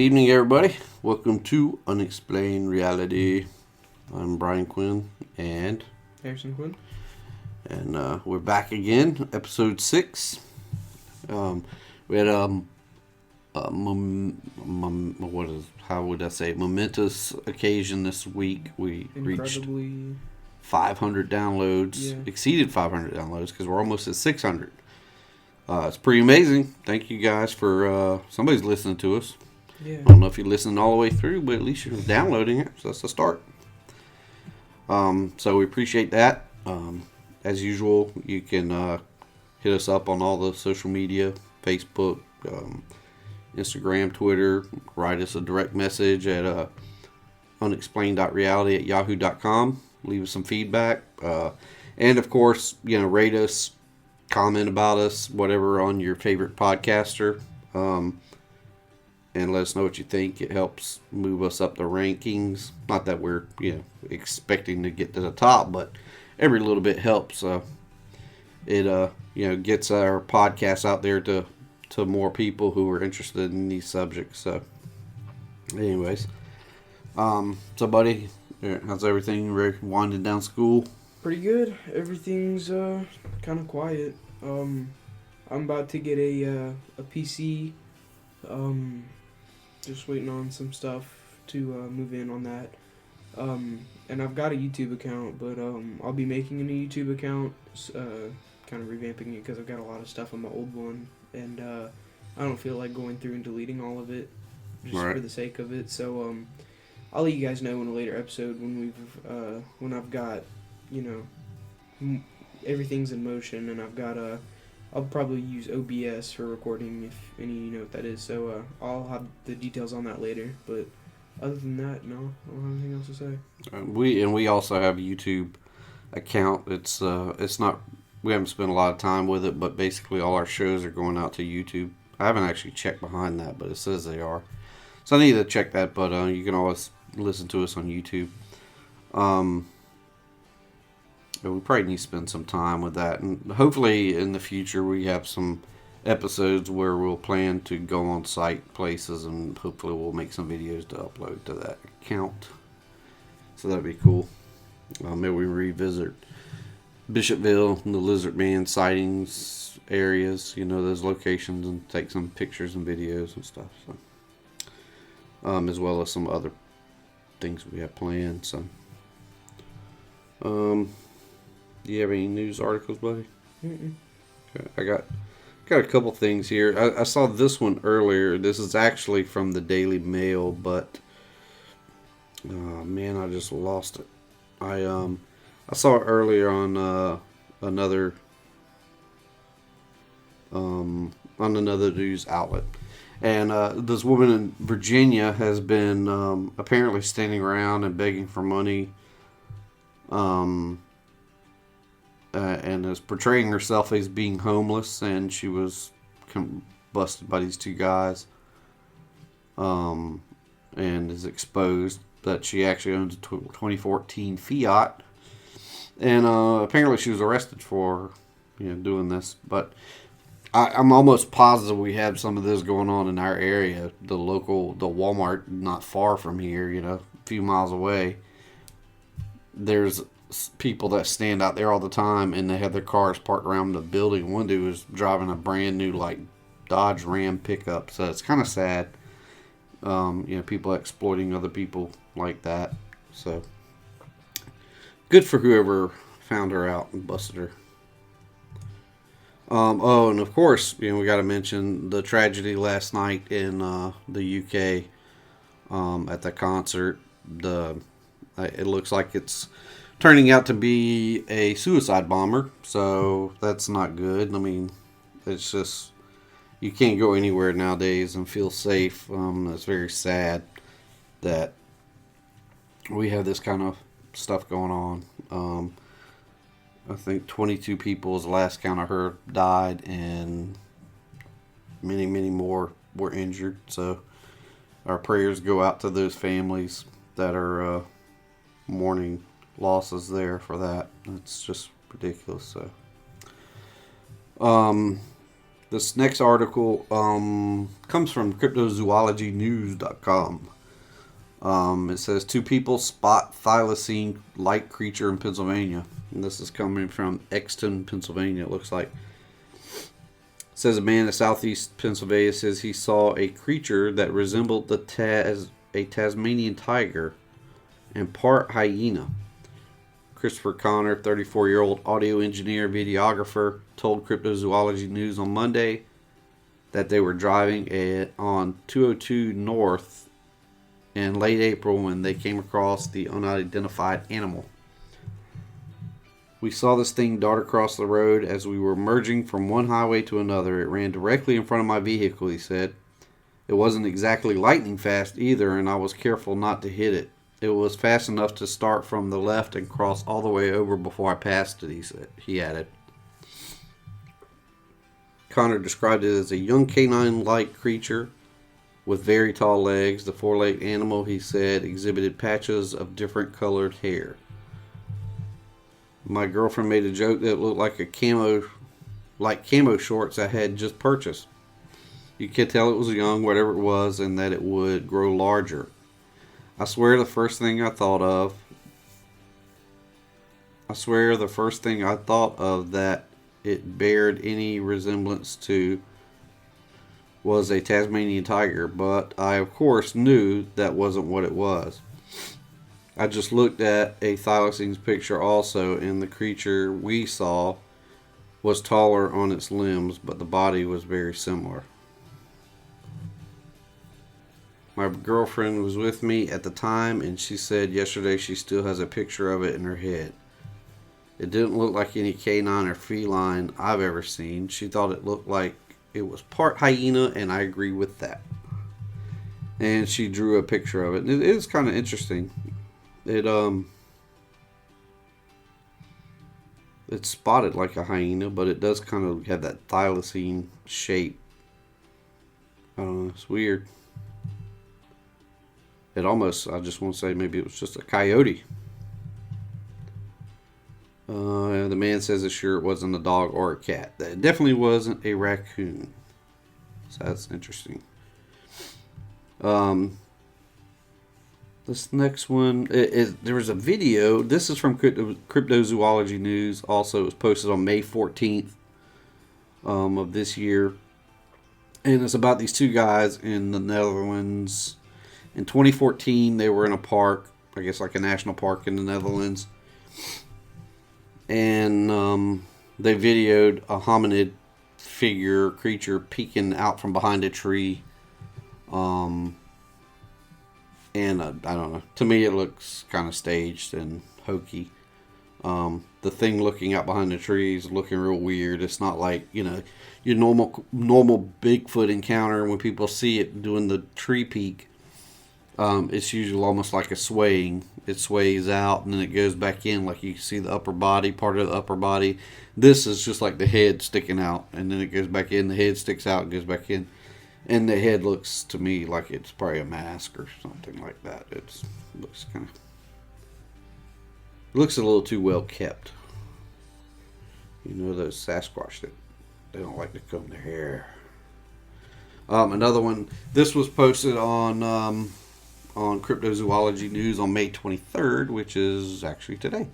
evening, everybody. Welcome to Unexplained Reality. I'm Brian Quinn and Harrison Quinn. And we're back again, episode 6. We had momentous occasion this week. We reached 500 downloads, exceeded 500 downloads because we're almost at 600. It's pretty amazing. Thank you guys for somebody's listening to us. Yeah. I don't know if you're listening all the way through, but at least you're downloading it, so that's a start. So we appreciate that. As usual, you can hit us up on all the social media, Facebook, Instagram, Twitter. Write us a direct message at unexplained.reality@yahoo.com. Leave us some feedback. And, of course, rate us, comment about us, whatever, on your favorite podcaster. And let us know what you think. It helps move us up the rankings. Not that we're, expecting to get to the top, but every little bit helps. It gets our podcast out there to more people who are interested in these subjects. So, anyways, so buddy, how's everything? Ready, winding down school? Pretty good. Everything's kind of quiet. I'm about to get a PC. Just waiting on some stuff to move in on that. And I've got a YouTube account, but I'll be making a new YouTube account, kind of revamping it because I've got a lot of stuff on my old one, and I don't feel like going through and deleting all of it just for the sake of it. So I'll let you guys know in a later episode when I've got everything's in motion, and I've got I'll probably use OBS for recording, if any you know what that is. So I'll have the details on that later. But other than that, no, I don't have anything else to say. We also have a YouTube account. It's not, we haven't spent a lot of time with it, but basically all our shows are going out to YouTube. I haven't actually checked behind that, but it says they are. So I need to check that. But you can always listen to us on YouTube. But we probably need to spend some time with that. And hopefully in the future we have some episodes where we'll plan to go on site places, and hopefully we'll make some videos to upload to that account. So that'd be cool. Maybe we revisit Bishopville and the Lizard Man sightings areas, those locations, and take some pictures and videos and stuff. So, as well as some other things we have planned. So, do you have any news articles, buddy? Mm-mm. Okay, I got a couple things here. I saw this one earlier. This is actually from the Daily Mail, but man, I just lost it. I saw it earlier on another news outlet, and this woman in Virginia has been apparently standing around and begging for money. And is portraying herself as being homeless, and she was busted by these two guys, and is exposed that she actually owns a 2014 Fiat, and apparently she was arrested for doing this. But I'm almost positive we have some of this going on in our area. The Walmart not far from here, a few miles away, there's people that stand out there all the time, and they have their cars parked around the building. One dude was driving a brand new Dodge Ram pickup, so it's kind of sad. People exploiting other people like that. So good for whoever found her out and busted her. And of course, we got to mention the tragedy last night in the UK at the concert. It looks like it's turning out to be a suicide bomber, so that's not good. I mean, it's just, you can't go anywhere nowadays and feel safe. It's very sad that we have this kind of stuff going on. I think 22 people is the last count I heard died, and many, many more were injured. So our prayers go out to those families that are mourning losses there for that. It's just ridiculous. So This next article comes from cryptozoologynews.com. It says 2 people spot thylacine light creature in Pennsylvania. And this is coming from Exton, Pennsylvania, it looks like. It says a man in southeast Pennsylvania says he saw a creature that resembled a Tasmanian tiger and part hyena. Christopher Connor, 34-year-old audio engineer, videographer, told Cryptozoology News on Monday that they were driving on 202 North in late April when they came across the unidentified animal. We saw this thing dart across the road as we were merging from one highway to another. It ran directly in front of my vehicle, he said. It wasn't exactly lightning fast either, and I was careful not to hit it. It was fast enough to start from the left and cross all the way over before I passed it, he added. Connor described it as a young canine-like creature with very tall legs. The 4-legged animal, he said, exhibited patches of different colored hair. My girlfriend made a joke that it looked like camo shorts I had just purchased. You could tell it was young, whatever it was, and that it would grow larger. I swear the first thing I thought of that it bared any resemblance to was a Tasmanian tiger, but I of course knew that wasn't what it was. I just looked at a thylacine's picture also, and the creature we saw was taller on its limbs, but the body was very similar. My girlfriend was with me at the time, and she said yesterday she still has a picture of it in her head. It didn't look like any canine or feline I've ever seen. She thought it looked like it was part hyena, and I agree with that. And she drew a picture of it. It is kind of interesting. It's spotted like a hyena, but it does kind of have that thylacine shape. I don't know, it's weird. It almost, I just want to say maybe it was just a coyote. The man says it's sure it wasn't a dog or a cat. It definitely wasn't a raccoon. So that's interesting. This next one, there was a video. This is from Cryptozoology News. Also, it was posted on May 14th of this year. And it's about these 2 guys in the Netherlands. In 2014, they were in a park, I guess like a national park in the Netherlands. And they videoed a hominid creature peeking out from behind a tree. And I don't know. To me, it looks kind of staged and hokey. The thing looking out behind the trees looking real weird. It's not like, your normal Bigfoot encounter when people see it doing the tree peek. It's usually almost like a swaying. It sways out and then it goes back in, like you see the upper body, part of the upper body. This is just like the head sticking out, and then it goes back in. The head sticks out and goes back in. And the head looks to me like it's probably a mask or something like that. It looks a little too well kept. Those Sasquatch that they don't like to comb their hair. Another one. This was posted on Cryptozoology News on May 23rd, which is actually today.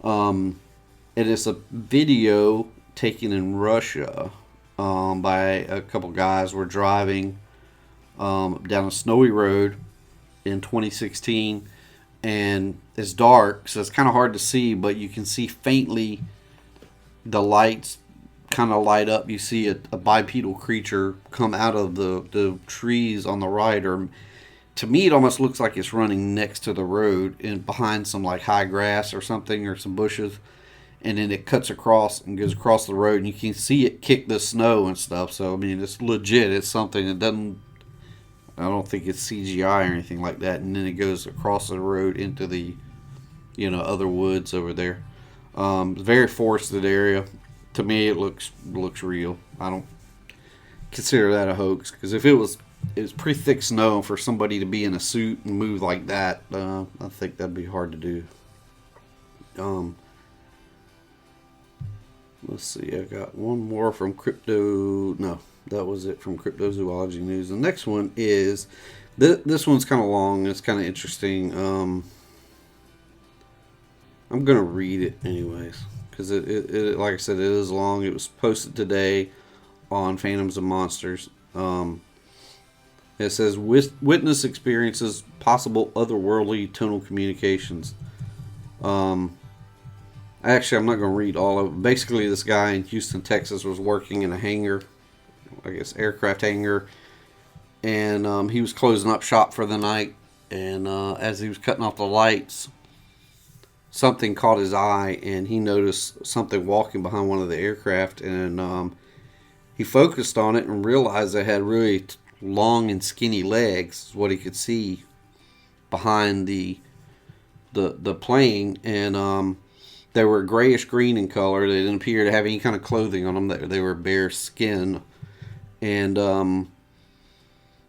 It is a video taken in Russia by a couple guys. Were driving down a snowy road in 2016, and it's dark, so it's kind of hard to see, but you can see faintly the lights kind of light up. You see a bipedal creature come out of the trees on the right, or to me it almost looks like it's running next to the road and behind some like high grass or something, or some bushes, and then it cuts across and goes across the road, and you can see it kick the snow and stuff. So I mean, it's legit. It's something that doesn't, I don't think it's CGI or anything like that. And then it goes across the road into the other woods over there. Very forested area. To me, it looks real. I don't consider that a hoax, because if it was pretty thick snow for somebody to be in a suit and move like that. I think that'd be hard to do. Let's see. I got one more from crypto. No, that was it from Cryptozoology News. The next one is this one's kind of long. It's kind of interesting. I'm gonna read it anyways because it like I said, it is long. It was posted today on Phantoms and Monsters. It says witness experiences possible otherworldly tonal communications. Actually, I'm not going to read all of it. Basically, this guy in Houston, Texas was working in a hangar, I guess aircraft hangar, and he was closing up shop for the night, and as he was cutting off the lights, something caught his eye, and he noticed something walking behind one of the aircraft, and he focused on it and realized it had really long and skinny legs, is what he could see behind the plane, and they were grayish green in color. They didn't appear to have any kind of clothing on them. They were bare skin. And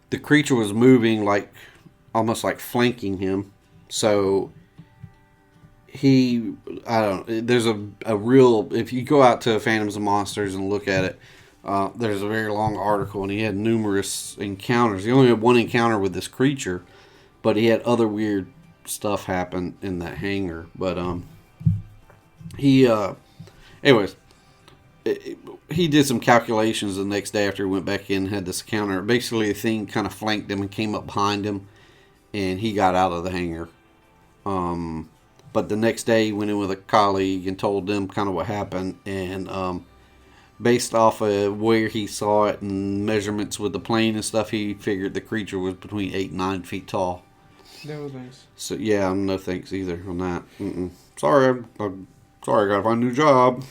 the creature was moving almost like flanking him. So there's a real, if you go out to Phantoms and Monsters and look at it, there's a very long article, and he had numerous encounters. He only had one encounter with this creature, but he had other weird stuff happen in that hangar. But he did some calculations the next day after he went back in and had this encounter. Basically, the thing kind of flanked him and came up behind him, and he got out of the hangar. But the next day, he went in with a colleague and told them kind of what happened, and based off of where he saw it and measurements with the plane and stuff, he figured the creature was between 8 and 9 feet tall. That was nice. So yeah, no thanks either on that. Sorry, I'm sorry, I gotta find a new job.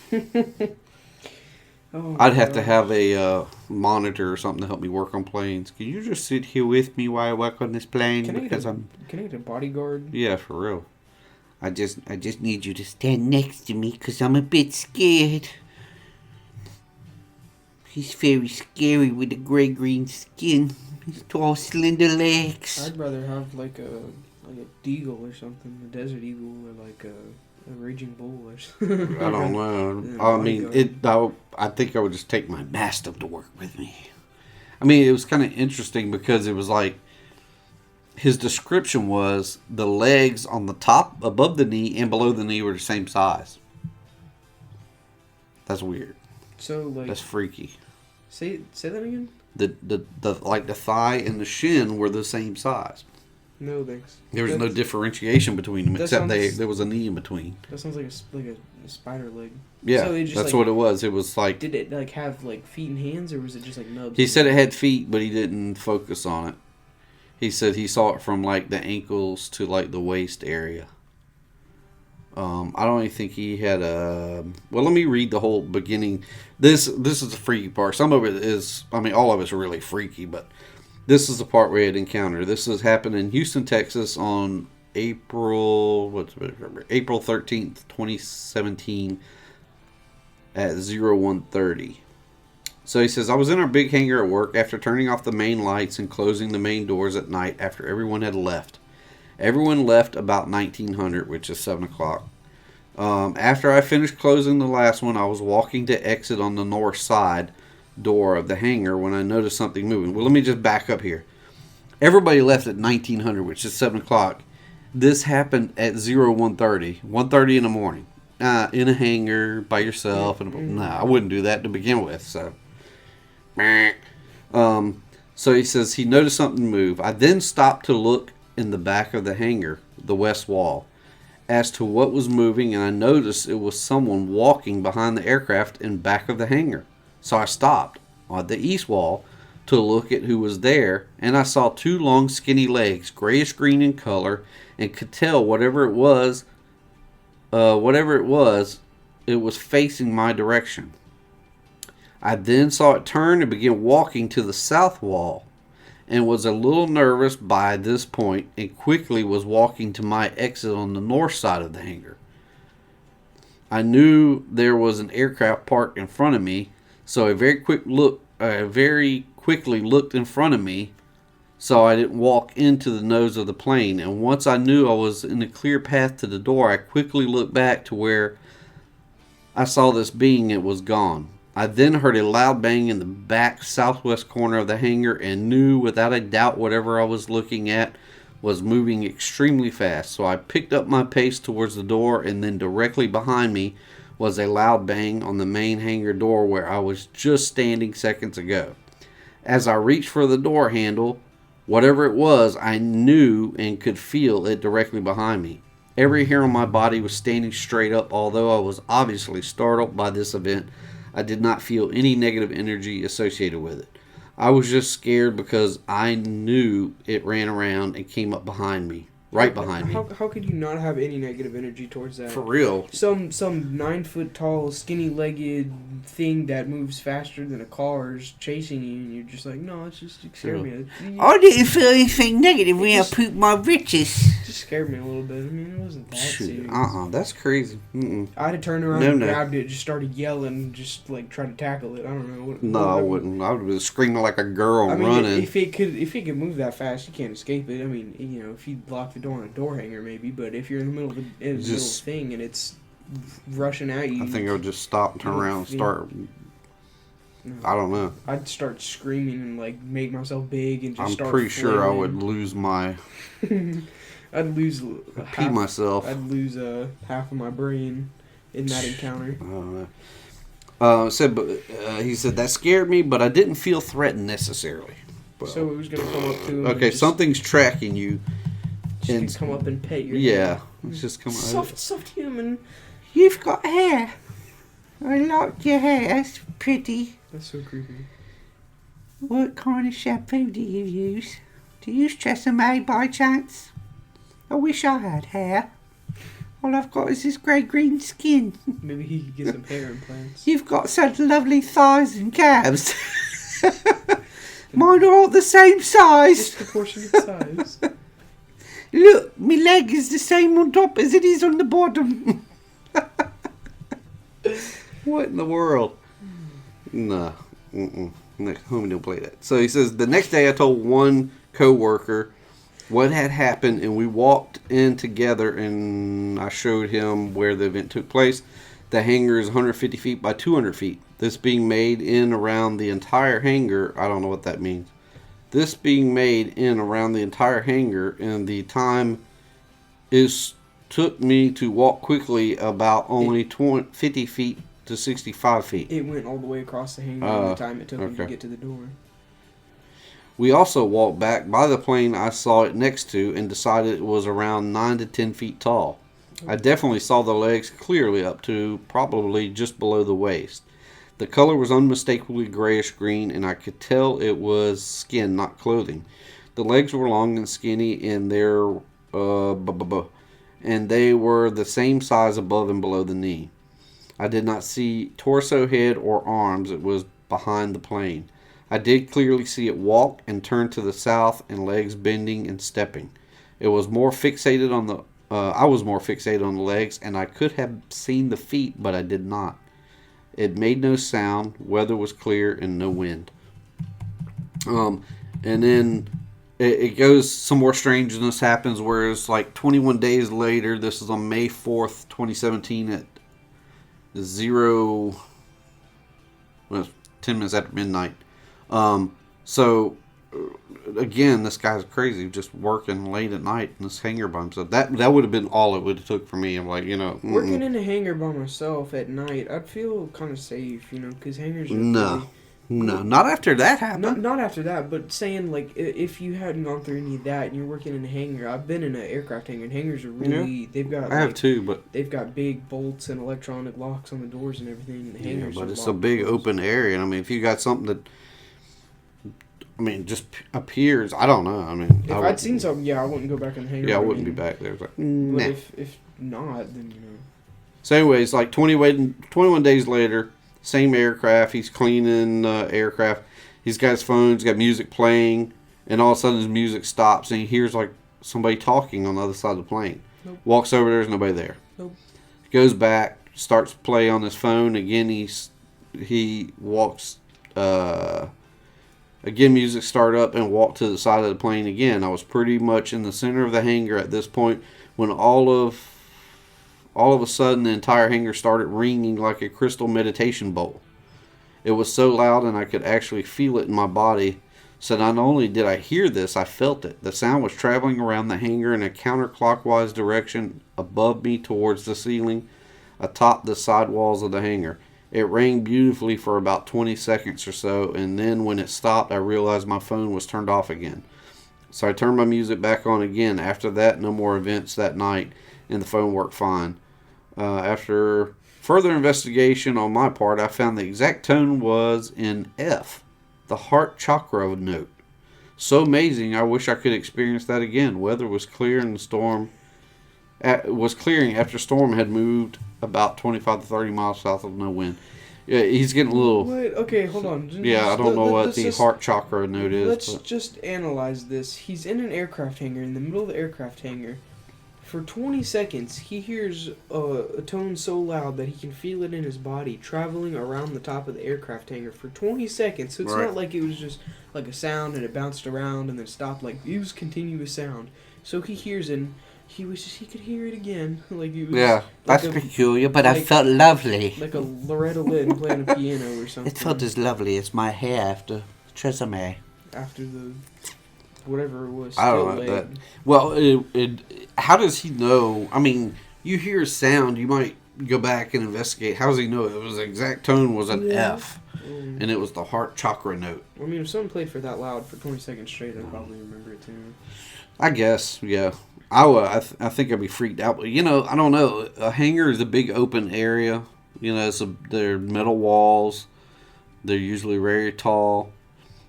I'd have to have a monitor or something to help me work on planes. Can you just sit here with me while I work on this plane? Can I get a bodyguard? Yeah, for real. I just need you to stand next to me because I'm a bit scared. He's very scary with the gray-green skin. His tall, slender legs. I'd rather have like a deagle or something, a desert eagle, or like a raging bull or something. I don't know. I mean, I think I would just take my mastiff to work with me. I mean, it was kind of interesting because it was like his description was the legs on the top, above the knee, and below the knee were the same size. That's weird. So like that's freaky. Say that again. The like the thigh and the shin were the same size. No thanks. There was no differentiation between them except there was a knee in between. That sounds like a spider leg. Yeah, so just, that's what it was. It was like. Did it like have like feet and hands, or was it just like nubs? He said it had feet, but he didn't focus on it. He said he saw it from like the ankles to like the waist area. I don't even think he had a. Well, let me read the whole beginning. This is the freaky part. Some of it is. I mean, all of it's really freaky, but this is the part where it encountered. This has happened in Houston, Texas, on April 13th, 2017, at 01:30. So he says, I was in our big hangar at work after turning off the main lights and closing the main doors at night after everyone had left. Everyone left about 1900, which is 7 o'clock. After I finished closing the last one, I was walking to exit on the north side door of the hangar when I noticed something moving. Well, let me just back up here. Everybody left at 1900, which is 7 o'clock. This happened at 01:30, 1:30 in the morning, in a hangar by yourself. And I wouldn't do that to begin with. So he says he noticed something move. I then stopped to look in the back of the hangar, the west wall, as to what was moving, and I noticed it was someone walking behind the aircraft in back of the hangar. So I stopped on the east wall to look at who was there, and I saw two long skinny legs, grayish green in color, and could tell whatever it was, it was facing my direction. I then saw it turn and begin walking to the south wall, and was a little nervous by this point, and quickly was walking to my exit on the north side of the hangar. I knew there was an aircraft parked in front of me, so I very quickly looked in front of me, so I didn't walk into the nose of the plane. And once I knew I was in a clear path to the door, I quickly looked back to where I saw this being, it was gone. I then heard a loud bang in the back southwest corner of the hangar and knew without a doubt whatever I was looking at was moving extremely fast. So I picked up my pace towards the door, and then directly behind me was a loud bang on the main hangar door where I was just standing seconds ago. As I reached for the door handle, whatever it was, I knew and could feel it directly behind me. Every hair on my body was standing straight up. Although I was obviously startled by this event, I did not feel any negative energy associated with it. I was just scared because I knew it ran around and came up behind me. Right behind me. How could you not have any negative energy towards that? For real. Some 9 foot tall, skinny legged thing that moves faster than a car is chasing you, and you're just like, no, it scared me. I didn't feel anything negative when I pooped my britches. It just scared me a little bit. I mean, it wasn't that serious. That's crazy. I had to turn around and grabbed it, just started yelling, just like try to tackle it. I don't know. I wouldn't. I would be screaming like a girl running. If it could move that fast, you can't escape it. I mean, if you lock the door on a door hanger, maybe, but if you're in the middle of a thing and it's rushing at you, I think I would just stop and turn around and start. No. I don't know. I'd start screaming and like make myself big and just start. I'm pretty sure I would lose my. I'd lose. Pee myself. I'd lose half of my brain in that encounter. I don't know. He said that scared me, but I didn't feel threatened necessarily. Well, so it was gonna come up to him. Okay, something's tracking you. Just come up and pet your head. It's just come soft human. You've got hair. I like your hair. That's pretty. That's so creepy. What kind of shampoo do you use? Do you use Tresemme by chance? I wish I had hair. All I've got is this grey-green skin. Maybe he could get some hair implants. You've got such lovely thighs and calves. Mine are all the same size. Disproportionate size. Look, my leg is the same on top as it is on the bottom. What in the world? No. Homie don't play that. So he says, the next day I told one co-worker what had happened, and we walked in together, and I showed him where the event took place. The hangar is 150 feet by 200 feet. This being made in around the entire hangar, I don't know what that means. This being made in around the entire hangar, and the time took me to walk quickly about only 50 feet to 65 feet. It went all the way across the hangar in the time it took me to get to the door. We also walked back by the plane I saw it next to and decided it was around 9 to 10 feet tall. I definitely saw the legs clearly up to probably just below the waist. The color was unmistakably grayish-green, and I could tell it was skin, not clothing. The legs were long and skinny, and they were the same size above and below the knee. I did not see torso, head, or arms. It was behind the plane. I did clearly see it walk and turn to the south, and legs bending and stepping. I was more fixated on the legs, and I could have seen the feet, but I did not. It made no sound, weather was clear, and no wind. And then it goes, some more strangeness happens, where it's like 21 days later, this is on May 4th, 2017 at 10 minutes after midnight. So, again, this guy's crazy, just working late at night in this hangar by himself. That would have been all it would have took for me. I'm like, working in a hangar by myself at night, I'd feel kind of safe, because hangars are No, not after that happened. Not after that, but saying, like, if you hadn't gone through any of that and you're working in a hangar, I've been in an aircraft hangar, and hangars are really, they've got, I have too, but they've got big bolts and electronic locks on the doors and everything, and the hangars but it's a big open area, and I mean, if you got something that, just appears, I don't know, if I'd seen something, I wouldn't go back in the hangar. Yeah, I wouldn't be back there. It's like, nah. But if not, then, So anyways, like 21 days later, same aircraft, he's cleaning aircraft, he's got his phone, he's got music playing, and all of a sudden his music stops, and he hears like somebody talking on the other side of the plane. Nope. Walks over, there's nobody there. Nope. Goes back, starts to play on his phone, again he walks, again music started up, and walked to the side of the plane again. I was pretty much in the center of the hangar at this point when all of All of a sudden, the entire hangar started ringing like a crystal meditation bowl. It was so loud and I could actually feel it in my body. So not only did I hear this, I felt it. The sound was traveling around the hangar in a counterclockwise direction above me towards the ceiling, atop the side walls of the hangar. It rang beautifully for about 20 seconds or so, and then when it stopped, I realized my phone was turned off again. So I turned my music back on again. After that, no more events that night, and the phone worked fine. After further investigation on my part, I found the exact tone was in F, the heart chakra note. So amazing, I wish I could experience that again. Weather was clear and the storm was clearing after storm had moved about 25 to 30 miles south of no wind. Yeah, he's getting a little... Wait, okay, hold on. Yeah, I don't know what the heart chakra note is. Let's just analyze this. He's in an aircraft hangar, in the middle of the aircraft hangar. For 20 seconds, he hears a tone so loud that he can feel it in his body, traveling around the top of the aircraft hangar for 20 seconds. So it's not like it was just like a sound and it bounced around and then stopped. Like, it was continuous sound. So he hears it, and he wishes he could hear it again. Like it was, yeah, that's peculiar, but I felt lovely. Like a Loretta Lynn playing a piano or something. It felt as lovely as my hair after Tresemme. After the... whatever it was. I don't know that. Well, how does he know? I mean, you hear a sound, you might go back and investigate. How does he know it was the exact tone was an F, and it was the heart chakra note? I mean, if someone played for that loud for 20 seconds straight, I'd probably remember it too. I guess, yeah. I think I'd be freaked out. But, you know, I don't know. A hangar is a big open area. You know, they're metal walls. They're usually very tall.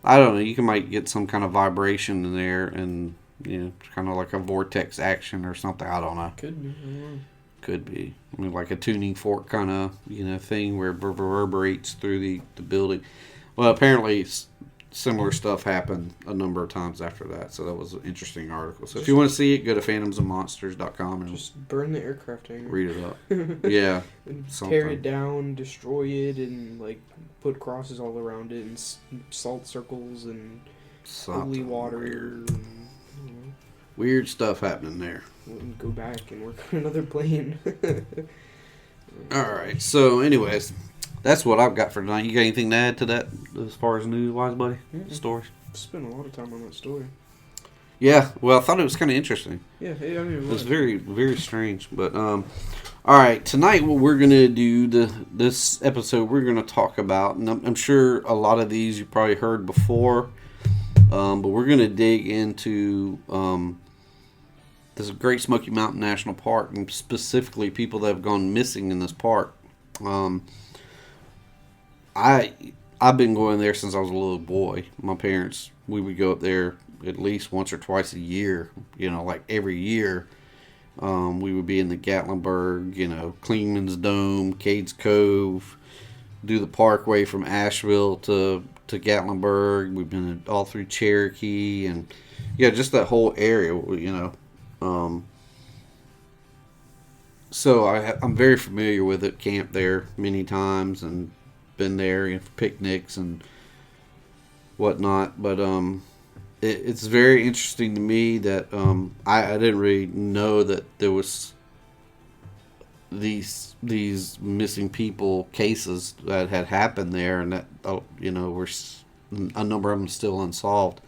I don't know. You might get some kind of vibration in there, and you know, kind of like a vortex action or something. I don't know. Could be. Could be. I mean, like a tuning fork kind of thing where it reverberates through the building. Well, apparently similar stuff happened a number of times after that. So that was an interesting article. So if you want to see it, go to phantomsandmonsters.com and just burn the aircraft hangar. Read it up. Yeah. And tear it down, destroy it, and like put crosses all around it, and salt circles, and holy water. Weird. Weird stuff happening there. And go back and work on another plane. Alright, so anyways, that's what I've got for tonight. You got anything to add to that as far as news-wise, buddy? Mm-hmm. Stories? Spent a lot of time on that story. Yeah, well, I thought it was kind of interesting. Yeah, I mean, it was very, very strange. But, alright, tonight what we're going to do, this episode, we're going to talk about, and I'm sure a lot of these you probably heard before, but we're going to dig into this Great Smoky Mountain National Park, and specifically people that have gone missing in this park. I've been going there since I was a little boy. My parents, we would go up there at least once or twice a year. You know, like every year. We would be in the Gatlinburg, Klingman's Dome, Cades Cove, do the parkway from Asheville to Gatlinburg. We've been all through Cherokee, and just that whole area, So I'm very familiar with it. Camped there many times and been there for picnics and whatnot. But it's very interesting to me that I didn't really know that there was these missing people cases that had happened there, and that were a number of them still unsolved.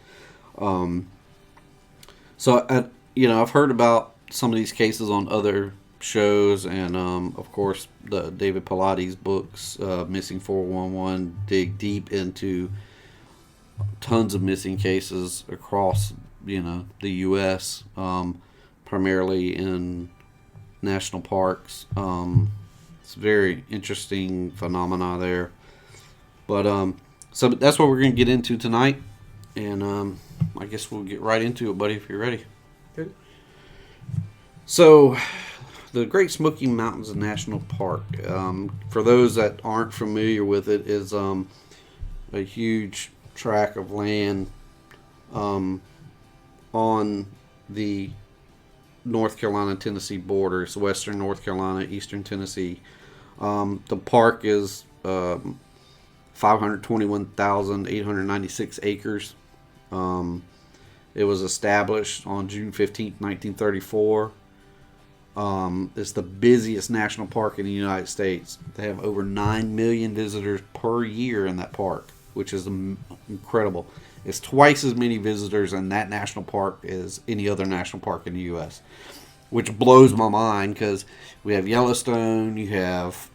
So I've heard about some of these cases on other shows, and of course the David Pilates books, Missing 411, dig deep into tons of missing cases across the U.S., primarily in national parks. It's a very interesting phenomena there, but so that's what we're going to get into tonight, and I guess we'll get right into it, buddy, if you're ready. Okay. So the Great Smoky Mountains National Park, for those that aren't familiar with it, is a huge tract of land on the North Carolina-Tennessee border. It's western North Carolina, eastern Tennessee. The park is 521,896 acres. It was established on June 15th, 1934. It's the busiest national park in the United States. They have over 9 million visitors per year in that park, which is incredible. It's twice as many visitors in that national park as any other national park in the U.S., which blows my mind because we have Yellowstone, you have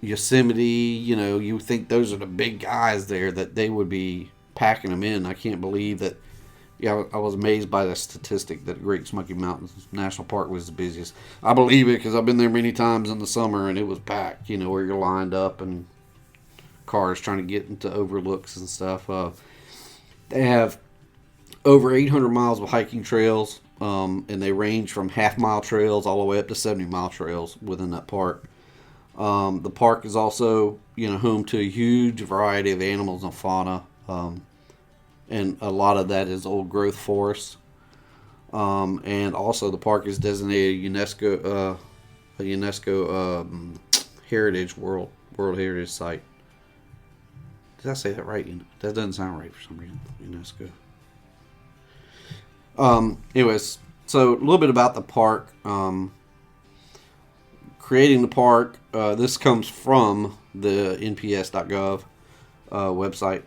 Yosemite. You think those are the big guys there, that they would be packing them in. I can't believe that. Yeah, I was amazed by the statistic that Great Smoky Mountains National Park was the busiest. I believe it because I've been there many times in the summer and it was packed, where you're lined up and cars trying to get into overlooks and stuff. They have over 800 miles of hiking trails, and they range from half-mile trails all the way up to 70-mile trails within that park. The park is also, home to a huge variety of animals and fauna. And a lot of that is old growth forests. And also the park is designated a UNESCO Heritage World Heritage Site. Did I say that right? That doesn't sound right for some reason. UNESCO. Anyways, so a little bit about the park. Creating the park. This comes from the nps.gov website.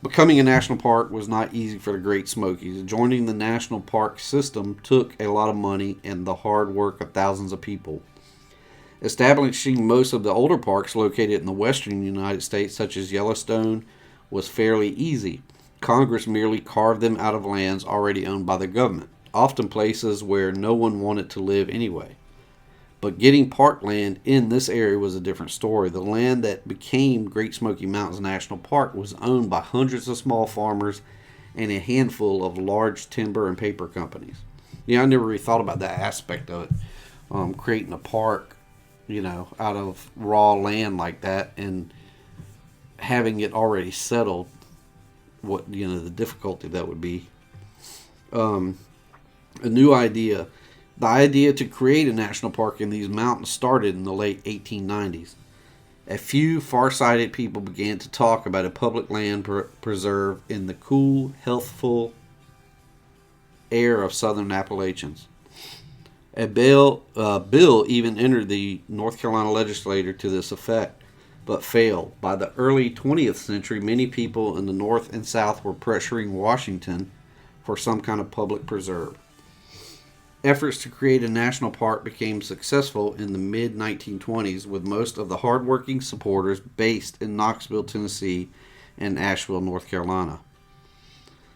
Becoming a national park was not easy for the Great Smokies. Joining the national park system took a lot of money and the hard work of thousands of people. Establishing most of the older parks located in the western United States, such as Yellowstone, was fairly easy. Congress merely carved them out of lands already owned by the government, often places where no one wanted to live anyway. But getting parkland in this area was a different story. The land that became Great Smoky Mountains National Park was owned by hundreds of small farmers and a handful of large timber and paper companies. I never really thought about that aspect of it. Creating a park, out of raw land like that and having it already settled, what, the difficulty that would be. A new idea. The idea to create a national park in these mountains started in the late 1890s. A few far-sighted people began to talk about a public land preserve in the cool, healthful air of southern Appalachians. A bill even entered the North Carolina legislature to this effect, but failed. By the early 20th century, many people in the North and South were pressuring Washington for some kind of public preserve. Efforts to create a national park became successful in the mid-1920s, with most of the hardworking supporters based in Knoxville, Tennessee, and Asheville, North Carolina.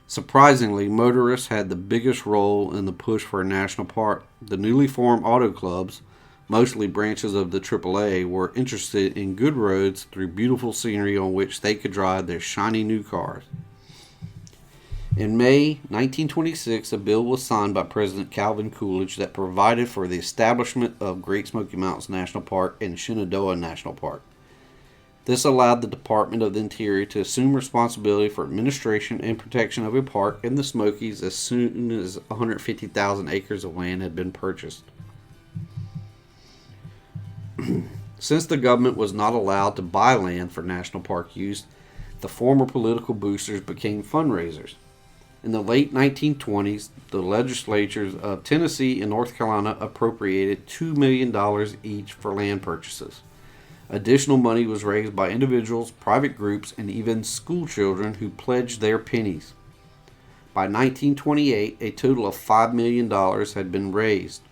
Surprisingly, motorists had the biggest role in the push for a national park. The newly formed auto clubs, mostly branches of the AAA, were interested in good roads through beautiful scenery on which they could drive their shiny new cars. In May 1926, a bill was signed by President Calvin Coolidge that provided for the establishment of Great Smoky Mountains National Park and Shenandoah National Park. This allowed the Department of the Interior to assume responsibility for administration and protection of a park in the Smokies as soon as 150,000 acres of land had been purchased. Since the government was not allowed to buy land for national park use, the former political boosters became fundraisers. In the late 1920s, the legislatures of Tennessee and North Carolina appropriated $2 million each for land purchases. Additional money was raised by individuals, private groups, and even school children who pledged their pennies. By 1928, a total of $5 million had been raised.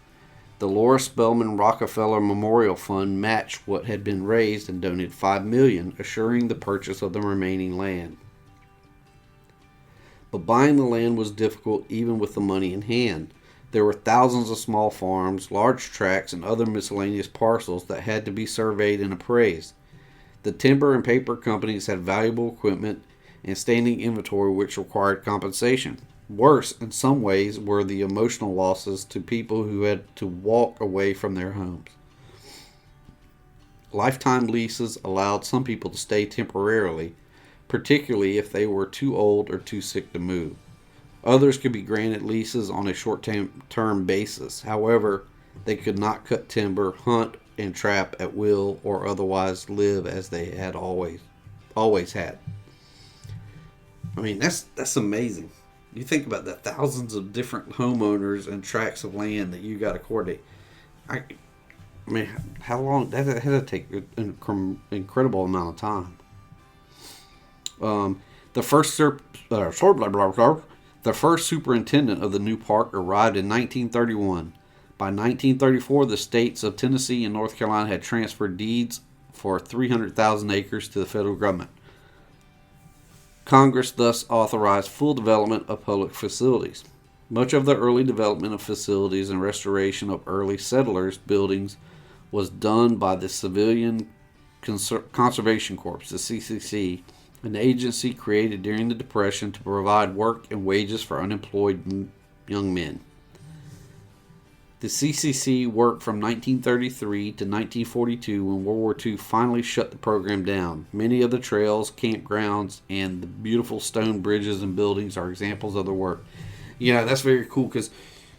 The Laura Spelman Rockefeller Memorial Fund matched what had been raised and donated $5 million, assuring the purchase of the remaining land. But buying the land was difficult even with the money in hand. There were thousands of small farms, large tracts, and other miscellaneous parcels that had to be surveyed and appraised. The timber and paper companies had valuable equipment and standing inventory which required compensation. Worse, in some ways, were the emotional losses to people who had to walk away from their homes. Lifetime leases allowed some people to stay temporarily, particularly if they were too old or too sick to move. Others could be granted leases on a short-term basis. However, they could not cut timber, hunt, and trap at will, or otherwise live as they had always had. I mean, that's amazing. You think about that, thousands of different homeowners and tracts of land that you got to coordinate. I mean, how long? That had to take an incredible amount of time. The first superintendent of the new park arrived in 1931. By 1934, the states of Tennessee and North Carolina had transferred deeds for 300,000 acres to the federal government. Congress thus authorized full development of public facilities. Much of the early development of facilities and restoration of early settlers' buildings was done by the Civilian Conservation Corps, the CCC, an agency created during the Depression to provide work and wages for unemployed young men. The CCC worked from 1933 to 1942 when World War II finally shut the program down. Many of the trails, campgrounds, and the beautiful stone bridges and buildings are examples of their work. Yeah, that's very cool because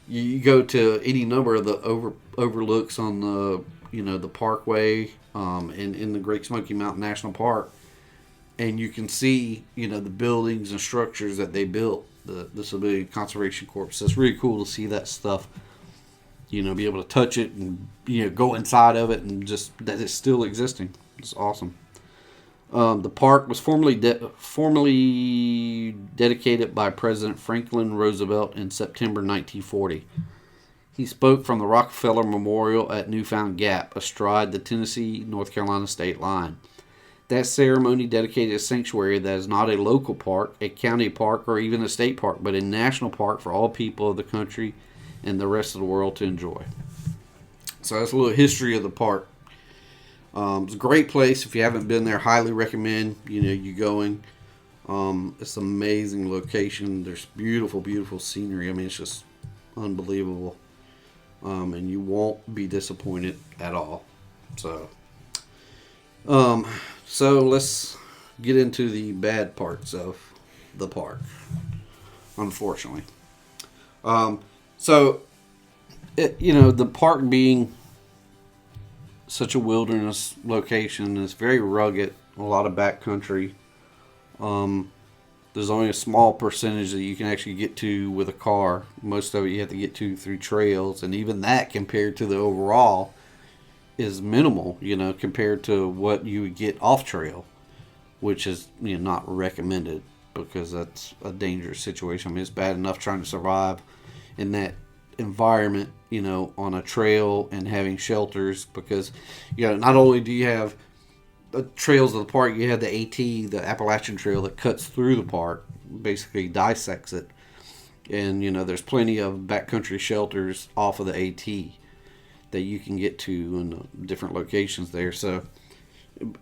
you go to any number of the overlooks on the the Parkway and in the Great Smoky Mountain National Park, and you can see the buildings and structures that they built, the Civilian Conservation Corps. So it's really cool to see that stuff. Be able to touch it and go inside of it and just that it's still existing. It's awesome. The park was formally dedicated by President Franklin Roosevelt in September 1940. He spoke from the Rockefeller Memorial at Newfound Gap, astride the Tennessee-North Carolina state line. That ceremony dedicated a sanctuary that is not a local park, a county park, or even a state park, but a national park for all people of the country and the rest of the world to enjoy. So that's a little history of the park. It's a great place. If you haven't been there, highly recommend you going. It's an amazing location. There's beautiful, beautiful scenery. I mean, it's just unbelievable. And you won't be disappointed at all. So let's get into the bad parts of the park, unfortunately. The park being such a wilderness location is very rugged, a lot of backcountry. There's only a small percentage that you can actually get to with a car. Most of it you have to get to through trails, and even that compared to the overall is minimal, compared to what you would get off trail, which is not recommended because that's a dangerous situation. I mean, it's bad enough trying to survive in that environment, on a trail and having shelters because, not only do you have the trails of the park, you have the AT, the Appalachian Trail that cuts through the park, basically dissects it. And, there's plenty of backcountry shelters off of the AT that you can get to in different locations there. So,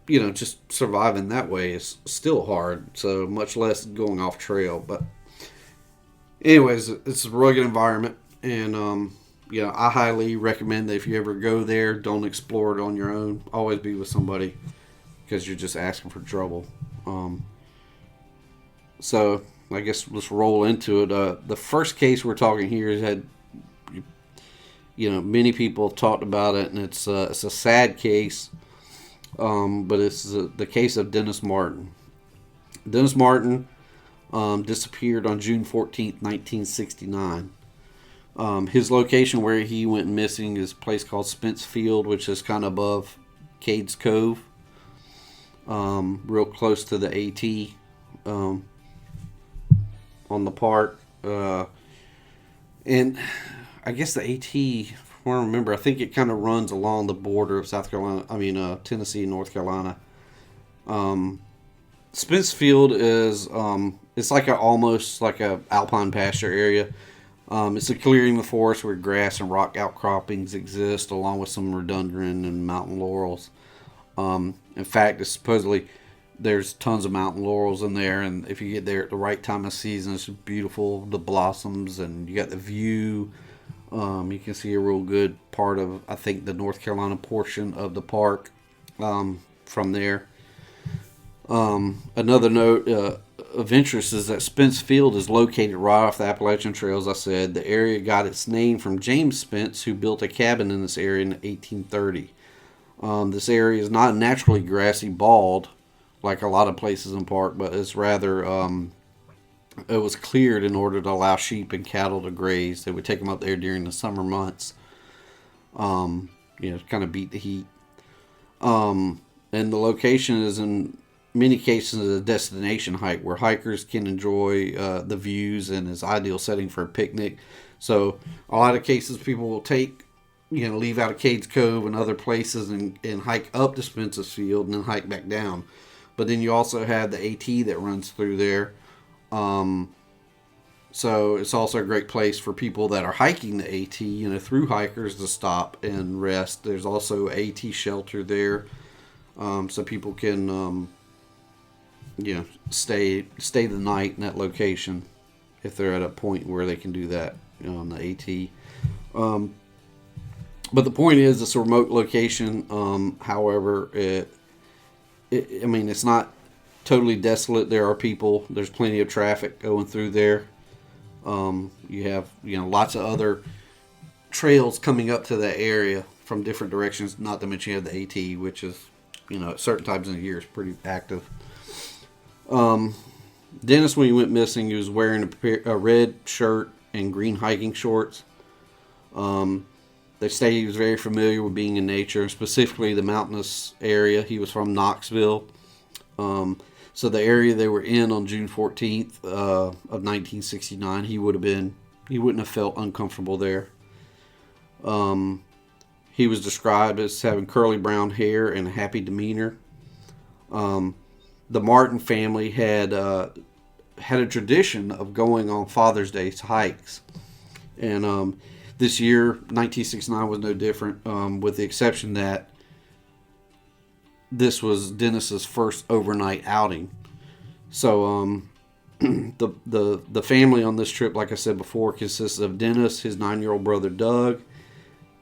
just surviving that way is still hard. So much less going off trail. But anyways, it's a rugged environment, and I highly recommend that if you ever go there, don't explore it on your own. Always be with somebody because you're just asking for trouble. So I guess let's roll into it. The first case we're talking here has had, many people have talked about it, and it's a sad case, but it's the case of Dennis Martin. Dennis Martin disappeared on June 14th, 1969. His location where he went missing is a place called Spence Field, which is kind of above Cades Cove, real close to the AT on the park. And I guess the AT, if I remember, I think it kind of runs along the border of Tennessee and North Carolina. Spence Field is it's almost like a alpine pasture area. It's a clearing in the forest where grass and rock outcroppings exist, along with some rhododendron and mountain laurels. In fact, supposedly there's tons of mountain laurels in there, and if you get there at the right time of season, it's beautiful, the blossoms, and you got the view. You can see a real good part of, I think, the North Carolina portion of the park from there. Another note of interest is that Spence Field is located right off the Appalachian Trail. As I said, the area got its name from James Spence, who built a cabin in this area in 1830. This area is not naturally grassy bald like a lot of places in the park, but it's rather it was cleared in order to allow sheep and cattle to graze. They would take them up there during the summer months, to kind of beat the heat. And the location is in many cases a destination hike where hikers can enjoy the views and is ideal setting for a picnic. So a lot of cases people will leave out of Cades Cove and other places and hike up to Spence's Field and then hike back down. But then you also have the AT that runs through there. So it's also a great place for people that are hiking the AT, through hikers to stop and rest. There's also AT shelter there. So people can, stay the night in that location if they're at a point where they can do that on the AT. But the point is, it's a remote location. However, it's not totally desolate. There are people. There's plenty of traffic going through there. You have lots of other trails coming up to that area from different directions. Not to mention you have the AT, which is at certain times in the year is pretty active. Dennis, when he went missing, he was wearing a red shirt and green hiking shorts. They say he was very familiar with being in nature, specifically the mountainous area. He was from Knoxville. So the area they were in on June 14th of 1969, he wouldn't have felt uncomfortable there. He was described as having curly brown hair and a happy demeanor. The Martin family had a tradition of going on Father's Day hikes. And this year, 1969, was no different, with the exception that this was Dennis's first overnight outing. So the family on this trip, like I said before, consists of Dennis, his 9-year-old brother Doug,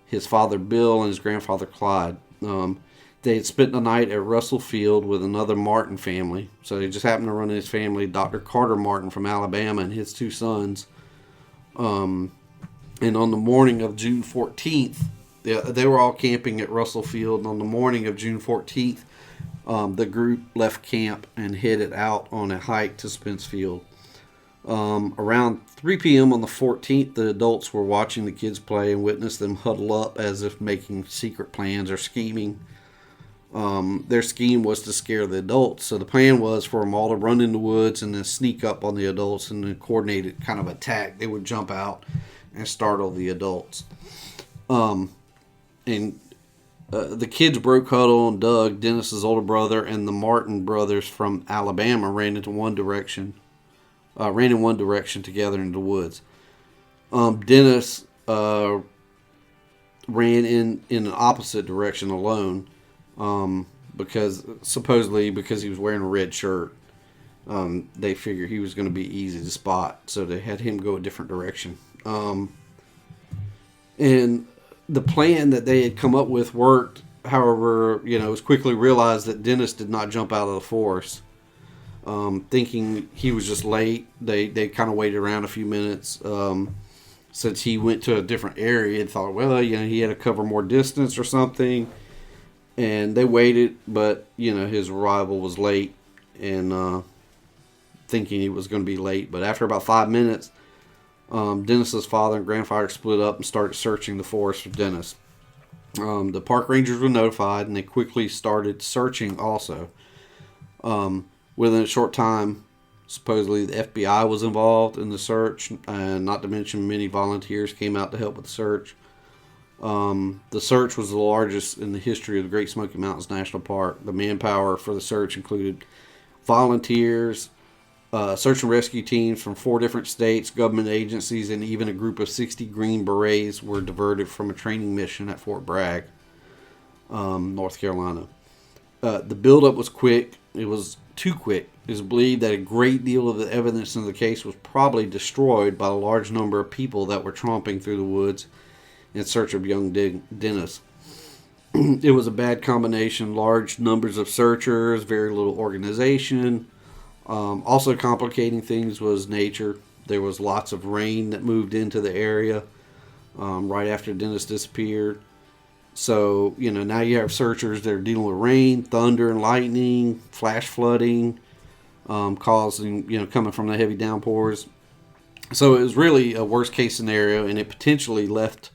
his father Bill, and his grandfather Clyde. They had spent the night at Russell Field with another Martin family. So they just happened to run in his family, Dr. Carter Martin from Alabama, and his 2 sons. And on the morning of June 14th, they were all camping at Russell Field. And on the morning of June 14th, the group left camp and headed out on a hike to Spence Field. Around 3 p.m. on the 14th, the adults were watching the kids play and witnessed them huddle up as if making secret plans or scheming. Their scheme was to scare the adults. So the plan was for them all to run in the woods and then sneak up on the adults and then coordinated kind of attack. They would jump out and startle the adults. The kids broke huddle, and Doug, Dennis's older brother, and the Martin brothers from Alabama ran in one direction together into the woods. Dennis ran in an opposite direction alone, because he was wearing a red shirt. They figured he was going to be easy to spot, so they had him go a different direction. And the plan that they had come up with worked. However, it was quickly realized that Dennis did not jump out of the forest. Thinking he was just late, they kind of waited around a few minutes, since he went to a different area and thought, he had to cover more distance or something. And they waited, but, his arrival was late, and thinking he was going to be late. But after about 5 minutes, Dennis's father and grandfather split up and started searching the forest for Dennis. The park rangers were notified, and they quickly started searching also. Within a short time, supposedly the FBI was involved in the search, and not to mention many volunteers came out to help with the search. The search was the largest in the history of the Great Smoky Mountains National Park. The manpower for the search included volunteers, search and rescue teams from 4 different states, government agencies, and even a group of 60 Green Berets were diverted from a training mission at Fort Bragg, North Carolina. The buildup was quick. It was too quick. It was believed that a great deal of the evidence in the case was probably destroyed by the large number of people that were tromping through the woods in search of young Dennis. It was a bad combination. Large numbers of searchers, very little organization. Also complicating things was nature. There was lots of rain that moved into the area right after Dennis disappeared. So, now you have searchers that are dealing with rain, thunder and lightning, flash flooding. causing, coming from the heavy downpours. So it was really a worst case scenario, and it potentially left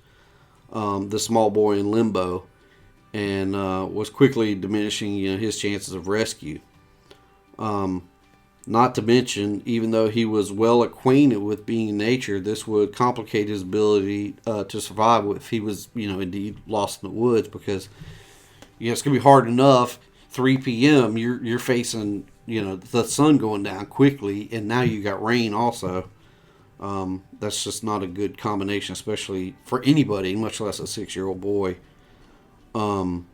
the small boy in limbo, and was quickly diminishing, his chances of rescue. Not to mention, even though he was well acquainted with being in nature, this would complicate his ability to survive if he was, indeed lost in the woods, because it's going to be hard enough. 3 p.m. You're facing, the sun going down quickly, and now you got rain also. That's just not a good combination, especially for anybody, much less a 6-year-old boy. You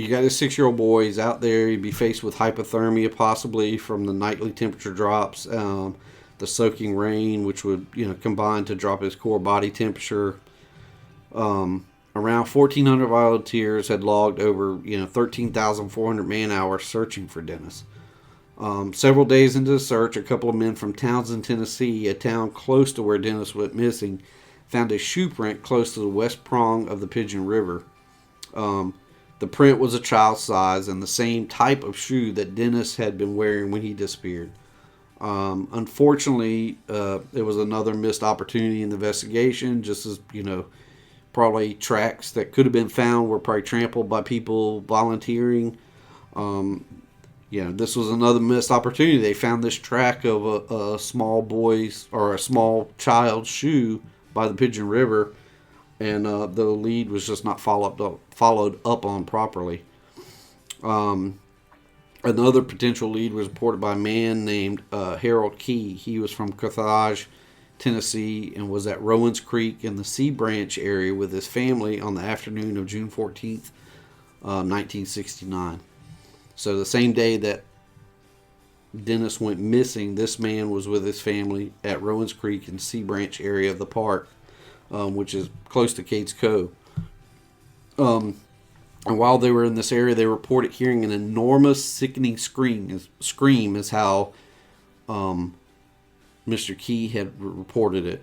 got a 6-year-old boy. He's out there. He'd be faced with hypothermia, possibly from the nightly temperature drops, the soaking rain, which would combine to drop his core body temperature. Around 1,400 volunteers had logged over 13,400 man-hours searching for Dennis. Several days into the search, a couple of men from Townsend, Tennessee, a town close to where Dennis went missing, found a shoe print close to the west prong of the Pigeon River. The print was a child's size and the same type of shoe that Dennis had been wearing when he disappeared. Unfortunately, it was another missed opportunity in the investigation, just as, probably tracks that could have been found were probably trampled by people volunteering. This was another missed opportunity. They found this track of a small boy's or a small child's shoe by the Pigeon River, and the lead was just not followed up on properly. Another potential lead was reported by a man named Harold Key. He was from Carthage, Tennessee, and was at Rowan's Creek in the Sea Branch area with his family on the afternoon of June 14th, 1969. So the same day that Dennis went missing, this man was with his family at Rowan's Creek in the Sea Branch area of the park, which is close to Cades Cove. And while they were in this area, they reported hearing an enormous, sickening scream is how Mr. Key had reported it.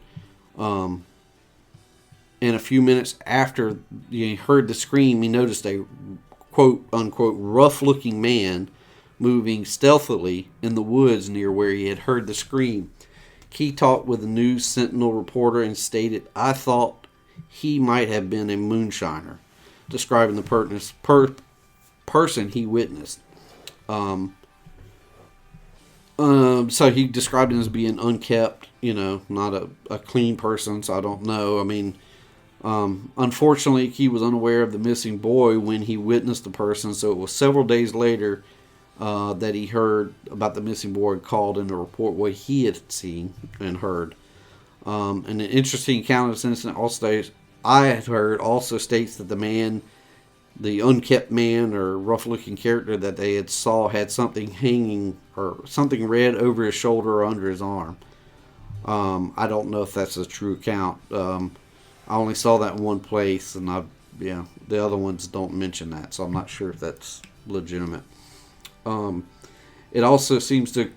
And a few minutes after he heard the scream, he noticed a quote-unquote rough-looking man moving stealthily in the woods near where he had heard the scream. Key talked with a News Sentinel reporter and stated, "I thought he might have been a moonshiner," describing the person he witnessed. So he described him as being unkept, not a clean person, so I don't know. I mean, unfortunately, he was unaware of the missing boy when he witnessed the person, so it was several days later that he heard about the missing boy and called in to report what he had seen and heard. And an interesting account of this incident I had heard also states that the unkept man or rough-looking character that they had saw had something hanging or something red over his shoulder or under his arm. I don't know if that's a true account. I only saw that in one place, and the other ones don't mention that, so I'm not sure if that's legitimate. It also seems too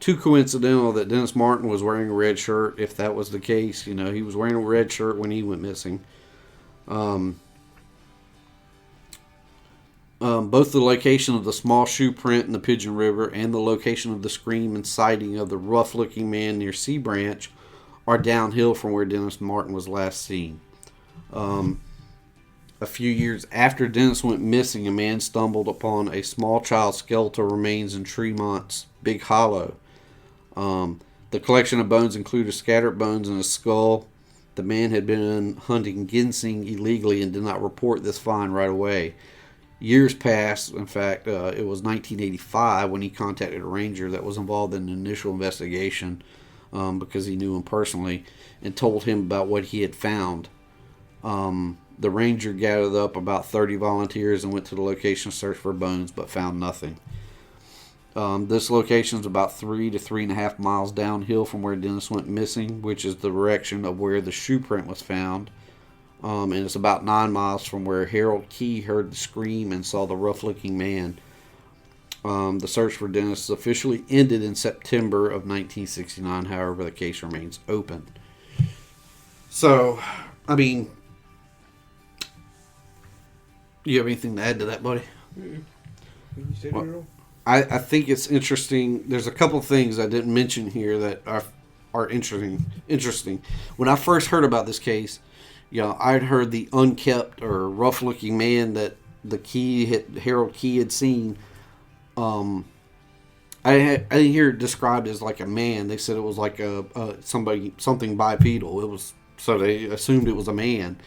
coincidental that Dennis Martin was wearing a red shirt. If that was the case, he was wearing a red shirt when he went missing. Both the location of the small shoe print in the Pigeon River and the location of the scream and sighting of the rough-looking man near Sea Branch are downhill from where Dennis Martin was last seen. A few years after Dennis went missing, a man stumbled upon a small child's skeletal remains in Tremont's Big Hollow. The collection of bones included scattered bones and a skull. The man had been hunting ginseng illegally and did not report this find right away. Years passed. In fact, it was 1985 when he contacted a ranger that was involved in the initial investigation because he knew him personally and told him about what he had found. The ranger gathered up about 30 volunteers and went to the location to search for bones, but found nothing. This location is about 3 to 3.5 miles downhill from where Dennis went missing, which is the direction of where the shoe print was found. And it's about 9 miles from where Harold Key heard the scream and saw the rough-looking man. The search for Dennis officially ended in September of 1969. However, the case remains open. So, I mean, You have anything to add to that, buddy? Mm-mm. You said Well, it all. I think it's interesting. There's a couple things I didn't mention here that are interesting. When I first heard about this case, I'd heard the unkept or rough-looking man that Harold Key had seen. I didn't hear it described as like a man. They said it was like something bipedal. It was, so they assumed it was a man.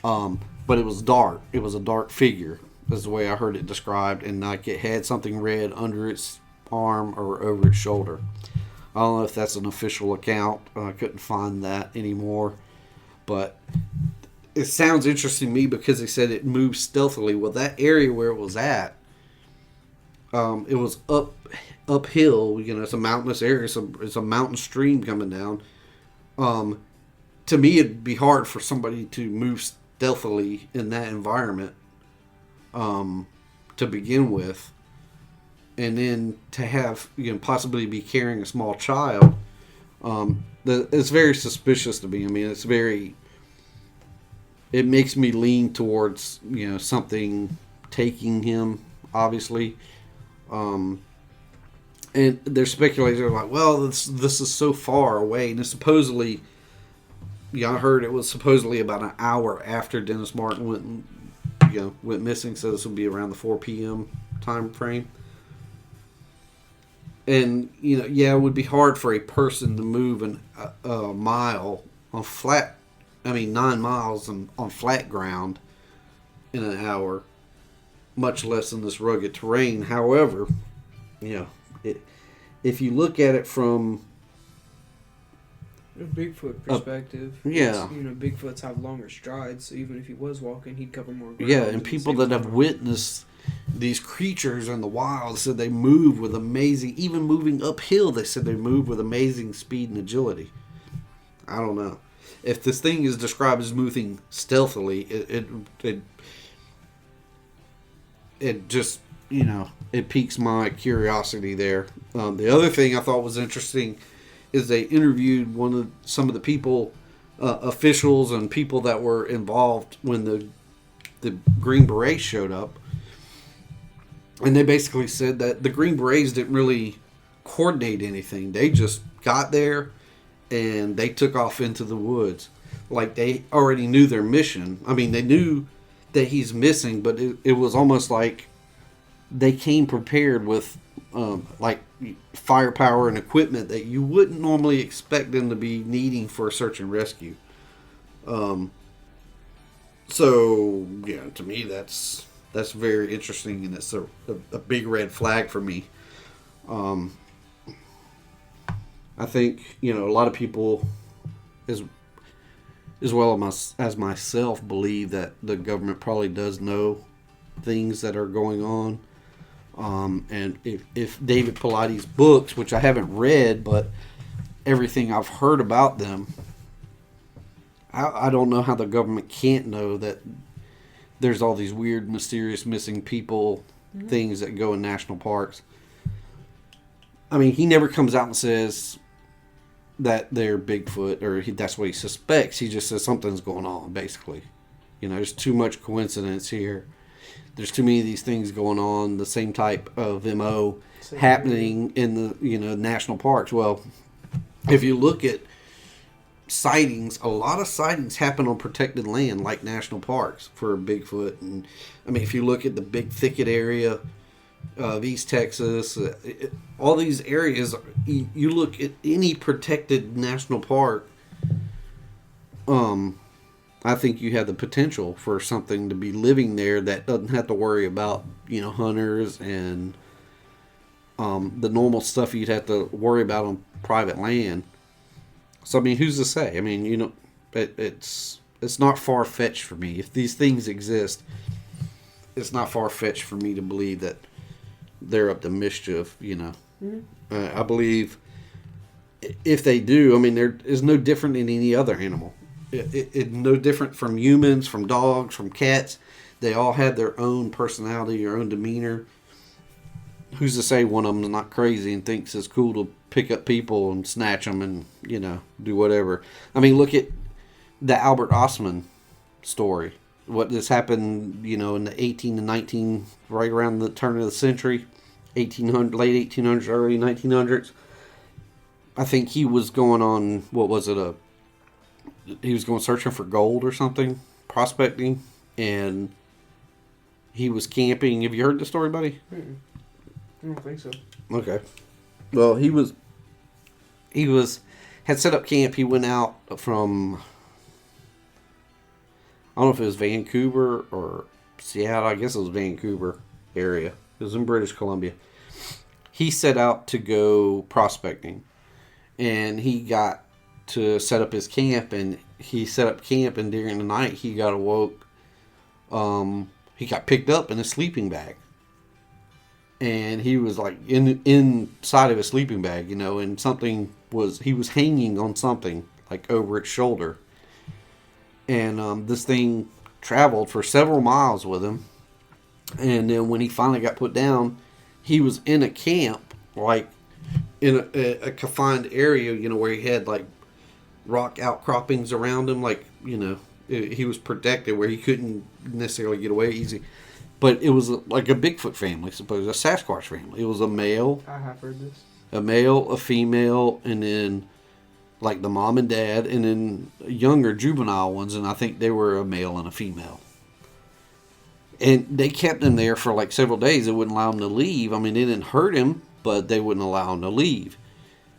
But it was dark. It was a dark figure. That's the way I heard it described, and like it had something red under its arm or over its shoulder. I don't know if that's an official account. I couldn't find that anymore. But it sounds interesting to me because they said it moved stealthily. Well, that area where it was at, it was uphill. It's a mountainous area. It's a mountain stream coming down. To me, it'd be hard for somebody to move stealthily in that environment to begin with. And then to have, possibly be carrying a small child, it's very suspicious to me. I mean, it makes me lean towards, something taking him, obviously. And there's speculators like, well, this is so far away. And it's supposedly, I heard it was supposedly about an hour after Dennis Martin went missing. So this would be around the 4 p.m. time frame. And, it would be hard for a person to move a mile on 9 miles on flat ground in an hour, much less in this rugged terrain. However, if you look at it from a Bigfoot perspective, Bigfoots have longer strides, so even if he was walking, he'd cover more ground. Yeah, and people that have witnessed these creatures in the wild said they move with amazing, even moving uphill, they said they move with amazing speed and agility. I don't know. If this thing is described as moving stealthily, it just, it piques my curiosity there. The other thing I thought was interesting is they interviewed some of the people, officials and people that were involved when the Green Berets showed up. And they basically said that the Green Berets didn't really coordinate anything. They just got there and they took off into the woods. Like they already knew their mission. I mean, they knew that he's missing, but it was almost like they came prepared with like firepower and equipment that you wouldn't normally expect them to be needing for search and rescue. So, to me that's very interesting, and it's a big red flag for me. I think, a lot of people, as well as myself, believe that the government probably does know things that are going on. And if David Paulides' books, which I haven't read, but everything I've heard about them, I don't know how the government can't know that there's all these weird, mysterious, missing people, things that go in national parks. I mean, he never comes out and says that they're Bigfoot, or that's what he suspects. He just says something's going on, basically. There's too much coincidence here. There's too many of these things going on, the same type of MO happening in the, national parks. Well, if you look at sightings, a lot of sightings happen on protected land like national parks for Bigfoot. And I mean, if you look at the big thicket area of East Texas, all these areas, you look at any protected national park, I think you have the potential for something to be living there that doesn't have to worry about, hunters and the normal stuff you'd have to worry about on private land. So, I mean, who's to say? I mean, it's not far-fetched for me. If these things exist, it's not far-fetched for me to believe that they're up to mischief, I believe if they do, I mean, there is no different than any other animal. It's no different from humans, from dogs, from cats. They all have their own personality, their own demeanor. Who's to say one of them is not crazy and thinks it's cool to pick up people and snatch them and, do whatever. I mean, look at the Albert Ostman story. what this happened, in the 18 to 19, right around the turn of the century, 1800, late 1800s, early 1900s. I think he was going on, he was going searching for gold or something, prospecting, and he was camping. Have you heard the story, buddy? Mm-mm. I don't think so. Okay. Well, he had set up camp. He went out from, I don't know if it was Vancouver or Seattle. I guess it was Vancouver area. It was in British Columbia. He set out to go prospecting, and he got to set up his camp, and he set up camp, and during the night he got awoke. He got picked up in a sleeping bag, and he was like inside of a sleeping bag, and he was hanging on something like over its shoulder, and this thing traveled for several miles with him, and then when he finally got put down, he was in a camp, like in a confined area, where he had like rock outcroppings around him, like, he was protected where he couldn't necessarily get away easy. But it was like a Bigfoot family, suppose, a Sasquatch family. It was a male. I have heard this. A male, a female, and then like the mom and dad, and then younger juvenile ones, and I think they were a male and a female. And they kept him there for like several days. They wouldn't allow him to leave. I mean, they didn't hurt him, but they wouldn't allow him to leave.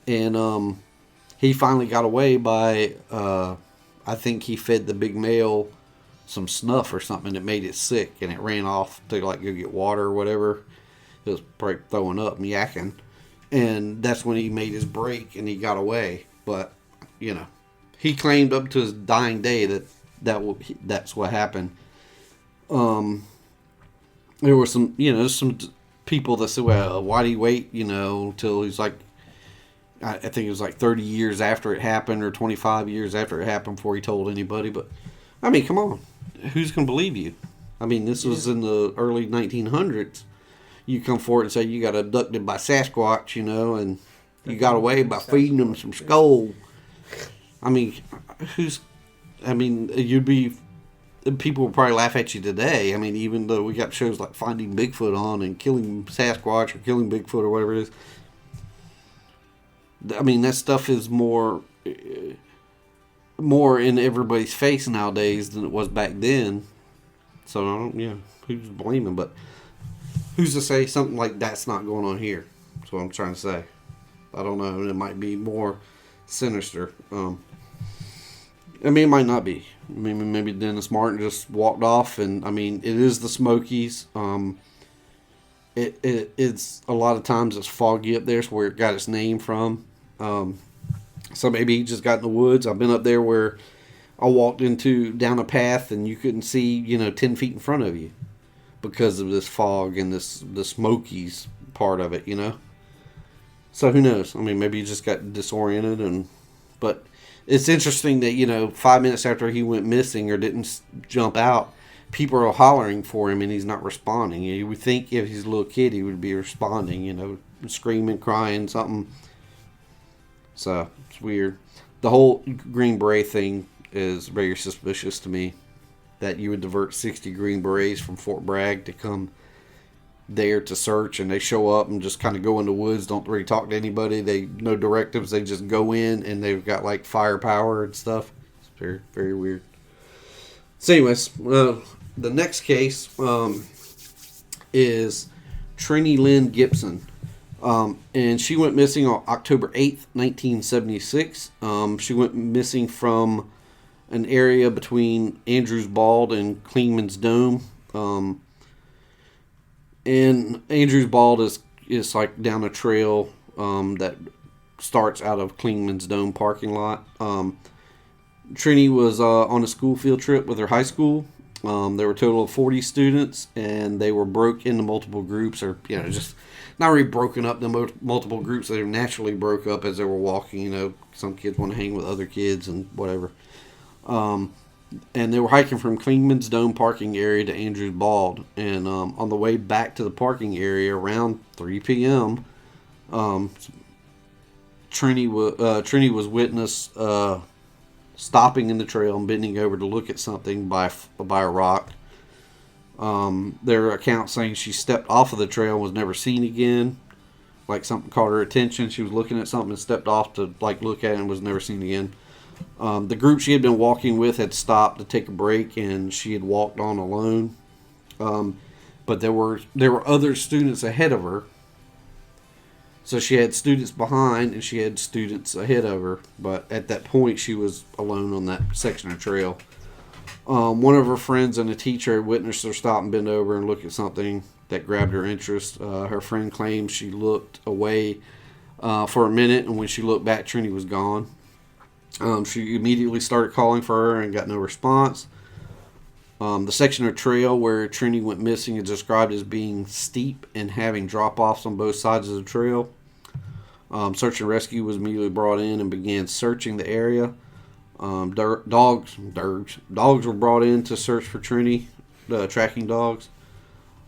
And he finally got away by, I think he fed the big male some snuff or something that made it sick, and it ran off to like go get water or whatever. It was probably throwing up and yakking. And that's when he made his break and he got away. But, he claimed up to his dying day that's what happened. There were some people that said, well, why do you wait, till he's like, I think it was like 30 years after it happened or 25 years after it happened before he told anybody. But, I mean, come on. Who's going to believe you? I mean, this was in the early 1900s. You come forward and say you got abducted by Sasquatch, and you got away by feeding them some skull. I mean, people would probably laugh at you today. I mean, even though we got shows like Finding Bigfoot on and Killing Sasquatch or Killing Bigfoot or whatever it is. I mean, that stuff is more in everybody's face nowadays than it was back then. So, who's blaming? But who's to say something like that's not going on here? That's what I'm trying to say. I don't know. It might be more sinister. It might not be. Maybe Dennis Martin just walked off, and it is the Smokies. It's a lot of times it's foggy up there. It's where it got its name from. So maybe he just got in the woods. I've been up there where I walked down a path and you couldn't see, 10 feet in front of you because of this fog and the Smokies part of it, So who knows? Maybe he just got disoriented, but it's interesting that, 5 minutes after he went missing or didn't jump out, people are hollering for him and he's not responding. You would think if he's a little kid, he would be responding, screaming, crying, something. So, it's weird. The whole Green Beret thing is very suspicious to me. That you would divert 60 Green Berets from Fort Bragg to come there to search, and they show up and just kind of go in the woods, don't really talk to anybody. No directives. They just go in, and they've got, like, firepower and stuff. It's very, very weird. So, anyways, the next case is Trini Lynn Gibson. And she went missing on October 8th, 1976. She went missing from an area between Andrews Bald and Clingman's Dome. And Andrews Bald is like down a trail that starts out of Clingman's Dome parking lot. Trini was on a school field trip with her high school. There were a total of 40 students, and they were broke into multiple groups, or just not really broken up into multiple groups. They naturally broke up as they were walking. Some kids want to hang with other kids and whatever. And they were hiking from Clingman's Dome parking area to Andrews Bald. And on the way back to the parking area around 3 p.m., Trini was witness stopping in the trail and bending over to look at something by a rock. There are accounts saying she stepped off of the trail and was never seen again. Like something caught her attention. She was looking at something and stepped off to look at it and was never seen again. The group she had been walking with had stopped to take a break, and she had walked on alone. But there were other students ahead of her. So she had students behind and she had students ahead of her. But at that point, she was alone on that section of trail. One of her friends and a teacher had witnessed her stop and bend over and look at something that grabbed her interest. Her friend claimed she looked away for a minute, and when she looked back, Trini was gone. She immediately started calling for her and got no response. The section of trail where Trini went missing is described as being steep and having drop-offs on both sides of the trail. Search and rescue was immediately brought in and began searching the area. Dogs were brought in to search for Trini, tracking dogs.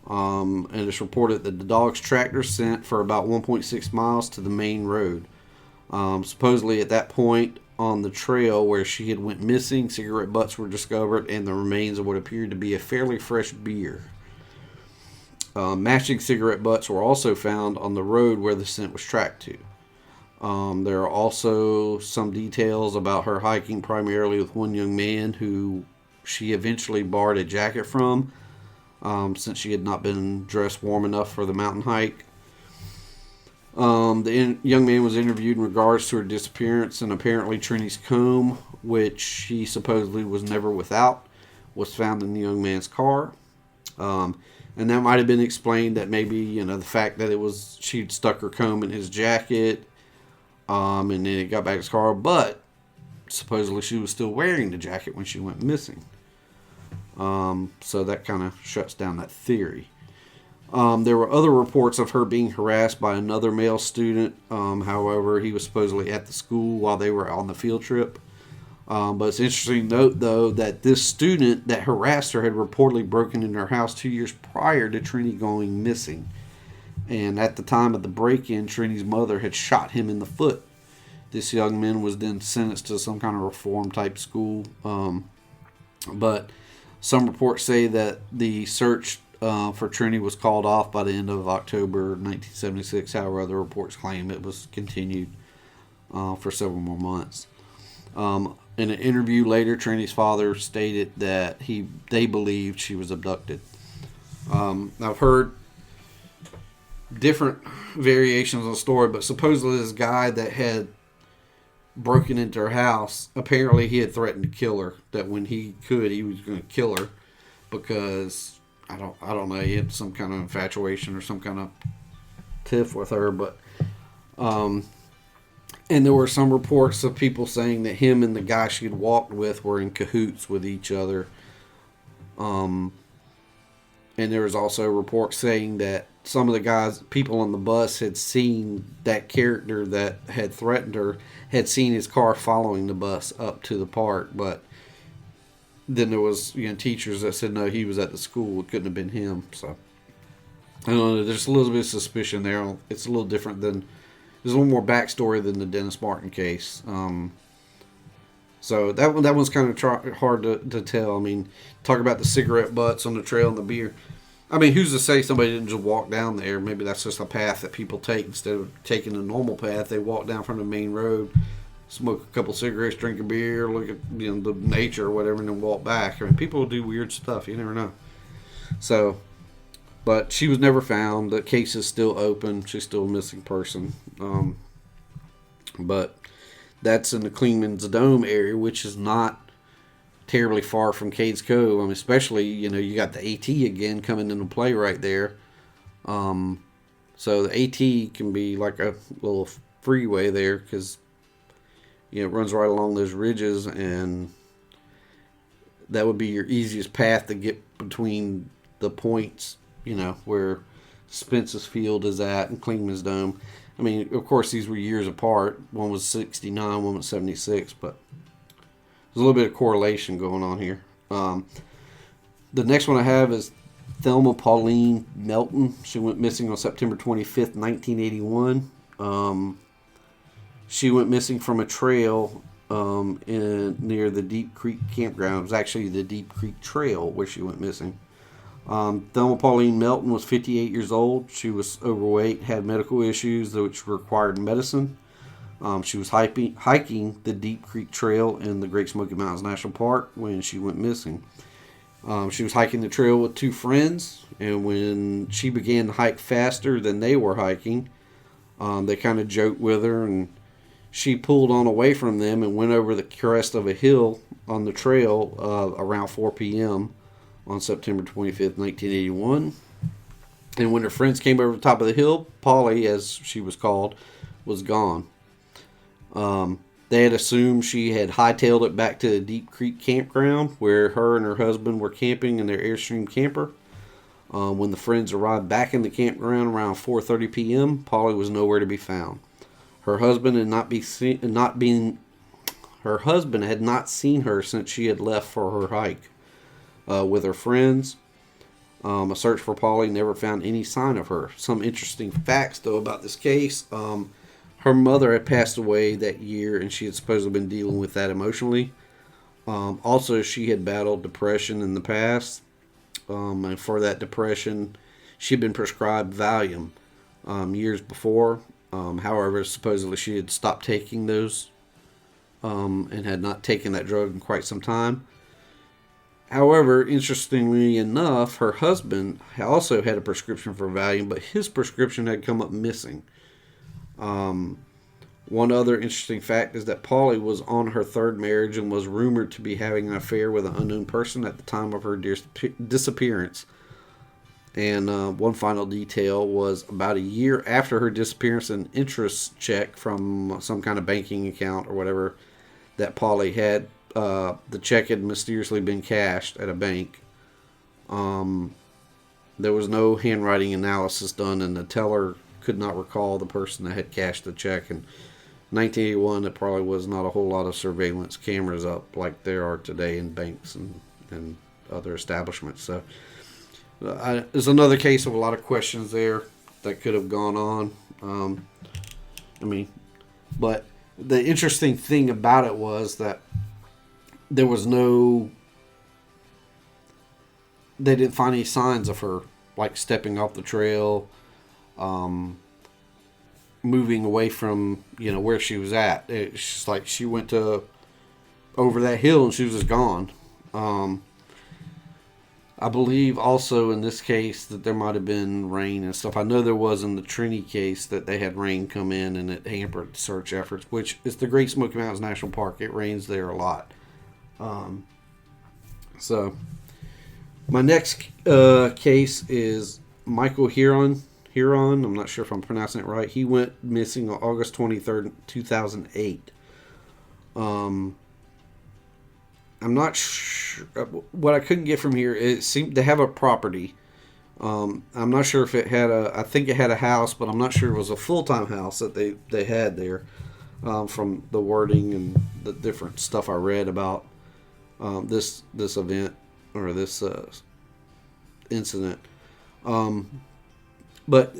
And it's reported that the dogs tracked her scent for about 1.6 miles to the main road. Supposedly at that point on the trail where she had went missing, cigarette butts were discovered and the remains of what appeared to be a fairly fresh beer. Matching cigarette butts were also found on the road where the scent was tracked to. There are also some details about her hiking primarily with one young man who she eventually borrowed a jacket from, since she had not been dressed warm enough for the mountain hike. The young man was interviewed in regards to her disappearance, and apparently Trini's comb, which she supposedly was never without, was found in the young man's car. And that might have been explained that maybe, the fact that she'd stuck her comb in his jacket, and then it got back to his car, but supposedly she was still wearing the jacket when she went missing. So that kind of shuts down that theory. There were other reports of her being harassed by another male student. However, he was supposedly at the school while they were on the field trip. But it's interesting to note, though, that this student that harassed her had reportedly broken into her house 2 years prior to Trini going missing. And at the time of the break-in, Trini's mother had shot him in the foot. This young man was then sentenced to some kind of reform-type school. But some reports say that the search for Trini was called off by the end of October 1976. However, other reports claim it was continued for several more months. In an interview later, Trini's father stated that they believed she was abducted. I've heard different variations of the story, but supposedly this guy that had broken into her house, apparently he had threatened to kill her. That when he could, he was going to kill her because I don't know, he had some kind of infatuation or some kind of tiff with her. But and there were some reports of people saying that him and the guy she had walked with were in cahoots with each other. And there was also reports saying that some of the people on the bus had seen that character that had threatened her, had seen his car following the bus up to the park. But then there was teachers that said no, he was at the school. It couldn't have been him. So I don't know. There's a little bit of suspicion there. It's a little different than. There's a little more backstory than the Dennis Martin case. So that one's kind of hard to tell. I mean, talk about the cigarette butts on the trail and the beer. I mean, who's to say somebody didn't just walk down there? Maybe that's just a path that people take. Instead of taking the normal path, they walk down from the main road, smoke a couple cigarettes, drink a beer, look at the nature or whatever, and then walk back. I mean, people do weird stuff. You never know. So, but she was never found. The case is still open. She's still a missing person. But that's in the Clingman's Dome area, which is not terribly far from Cades Cove. I mean, especially, you got the AT again coming into play right there. So the AT can be like a little freeway there because, it runs right along those ridges, and that would be your easiest path to get between the points, where Spence's Field is at and Clingman's Dome. I mean, of course, these were years apart. One was 69, one was 76, but there's a little bit of correlation going on here. The next one I have is Thelma Pauline Melton. She went missing on September 25th, 1981. She went missing from a trail near the Deep Creek campground. It was actually the Deep Creek Trail where she went missing. Thelma Pauline Melton was 58 years old. She was overweight, had medical issues which required medicine. She was hiking the Deep Creek Trail in the Great Smoky Mountains National Park when she went missing. She was hiking the trail with two friends, and when she began to hike faster than they were hiking, they kind of joked with her, and she pulled on away from them and went over the crest of a hill on the trail around 4 p.m. on September 25th, 1981. And when her friends came over the top of the hill, Polly, as she was called, was gone. They had assumed she had hightailed it back to the Deep Creek campground where her and her husband were camping in their Airstream camper. When the friends arrived back in the campground around 4:30 p.m., Polly was nowhere to be found. Her husband had not seen her since she had left for her hike with her friends. A search for Polly never found any sign of her. Some interesting facts, though, about this case. Her mother had passed away that year, and she had supposedly been dealing with that emotionally. Also, she had battled depression in the past, and for that depression, she had been prescribed Valium years before. However, supposedly she had stopped taking those and had not taken that drug in quite some time. However, interestingly enough, her husband also had a prescription for Valium, but his prescription had come up missing. One other interesting fact is that Polly was on her third marriage and was rumored to be having an affair with an unknown person at the time of her disappearance. And one final detail was about a year after her disappearance, an interest check from some kind of banking account or whatever that Polly had, the check had mysteriously been cashed at a bank. There was no handwriting analysis done, and the teller could not recall the person that had cashed the check. In 1981, there probably was not a whole lot of surveillance cameras up like there are today in banks and other establishments. So there's another case of a lot of questions there that could have gone on. But the interesting thing about it was that there was they didn't find any signs of her, like stepping off the trail, moving away from, where she was at. It's just like she went over that hill and she was just gone. I believe also in this case that there might have been rain and stuff. I know there was in the Trini case that they had rain come in and it hampered search efforts, which is the Great Smoky Mountains National Park. It rains there a lot. So my next case is Michael Huron. I'm not sure if I'm pronouncing it right. He went missing on August 23rd, 2008. I'm not sure. What I couldn't get from here, it seemed to have a property. I'm not sure if it had I think it had a house, but I'm not sure it was a full-time house that they had there, from the wording and the different stuff I read about this event or this incident. But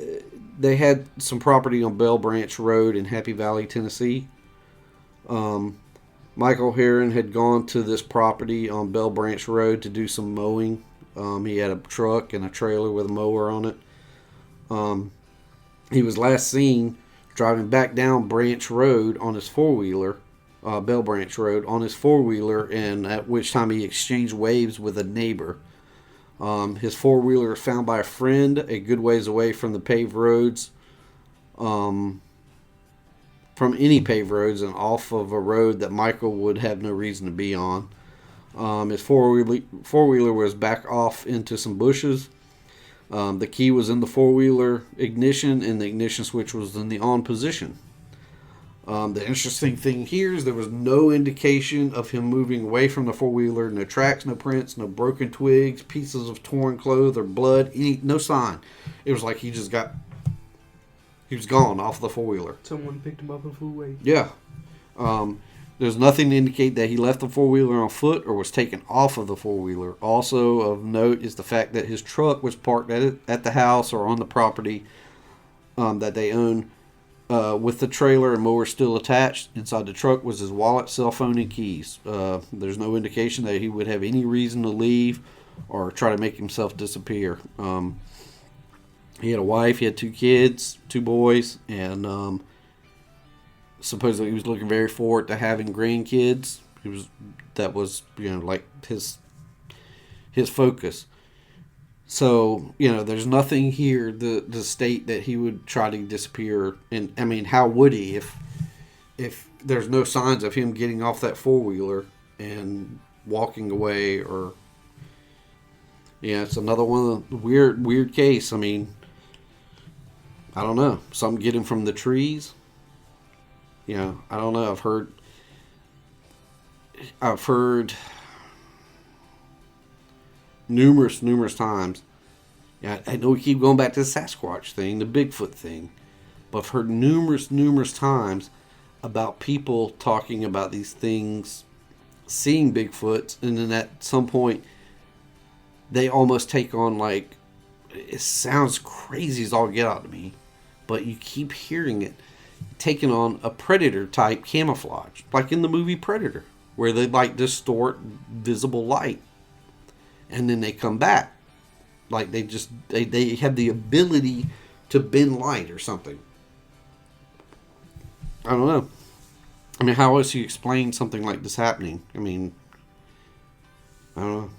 they had some property on Bell Branch Road in Happy Valley, Tennessee. Michael Heron had gone to this property on Bell Branch Road to do some mowing. He had a truck and a trailer with a mower on it. He was last seen driving back down Branch Road on his four-wheeler, Bell Branch Road, on his four-wheeler, and at which time he exchanged waves with a neighbor. His four-wheeler was found by a friend a good ways away from the paved roads, from any paved roads, and off of a road that Michael would have no reason to be on. His four-wheeler was back off into some bushes. The key was in the four-wheeler ignition, and the ignition switch was in the on position. The interesting thing here is there was no indication of him moving away from the four-wheeler. No tracks, no prints, no broken twigs, pieces of torn clothes or blood, no sign. It was like he was gone off the four-wheeler. Someone picked him up in full weight. Yeah. There's nothing to indicate that he left the four-wheeler on foot or was taken off of the four-wheeler. Also of note is the fact that his truck was parked at the house or on the property that they own with the trailer and mower still attached. Inside the truck was his wallet, cell phone, and keys. There's no indication that he would have any reason to leave or try to make himself disappear. He had a wife, he had 2 kids, 2 boys, and supposedly he was looking very forward to having grandkids. That was like his focus. So, there's nothing here to state that he would try to disappear. And, I mean, how would he if there's no signs of him getting off that four-wheeler and walking away? Or, it's another one of the weird case. I mean, I don't know. Some get him from the trees. I don't know. I've heard numerous times. Yeah, I know we keep going back to the Sasquatch thing, the Bigfoot thing, but I've heard numerous times about people talking about these things, seeing Bigfoots, and then at some point they almost take on, like, it sounds crazy as all get out to me, but you keep hearing it, taking on a predator type camouflage, like in the movie Predator, where they like distort visible light. And then they come back. Like they have the ability to bend light or something. I don't know. I mean, how else do you explain something like this happening? I mean, I don't know.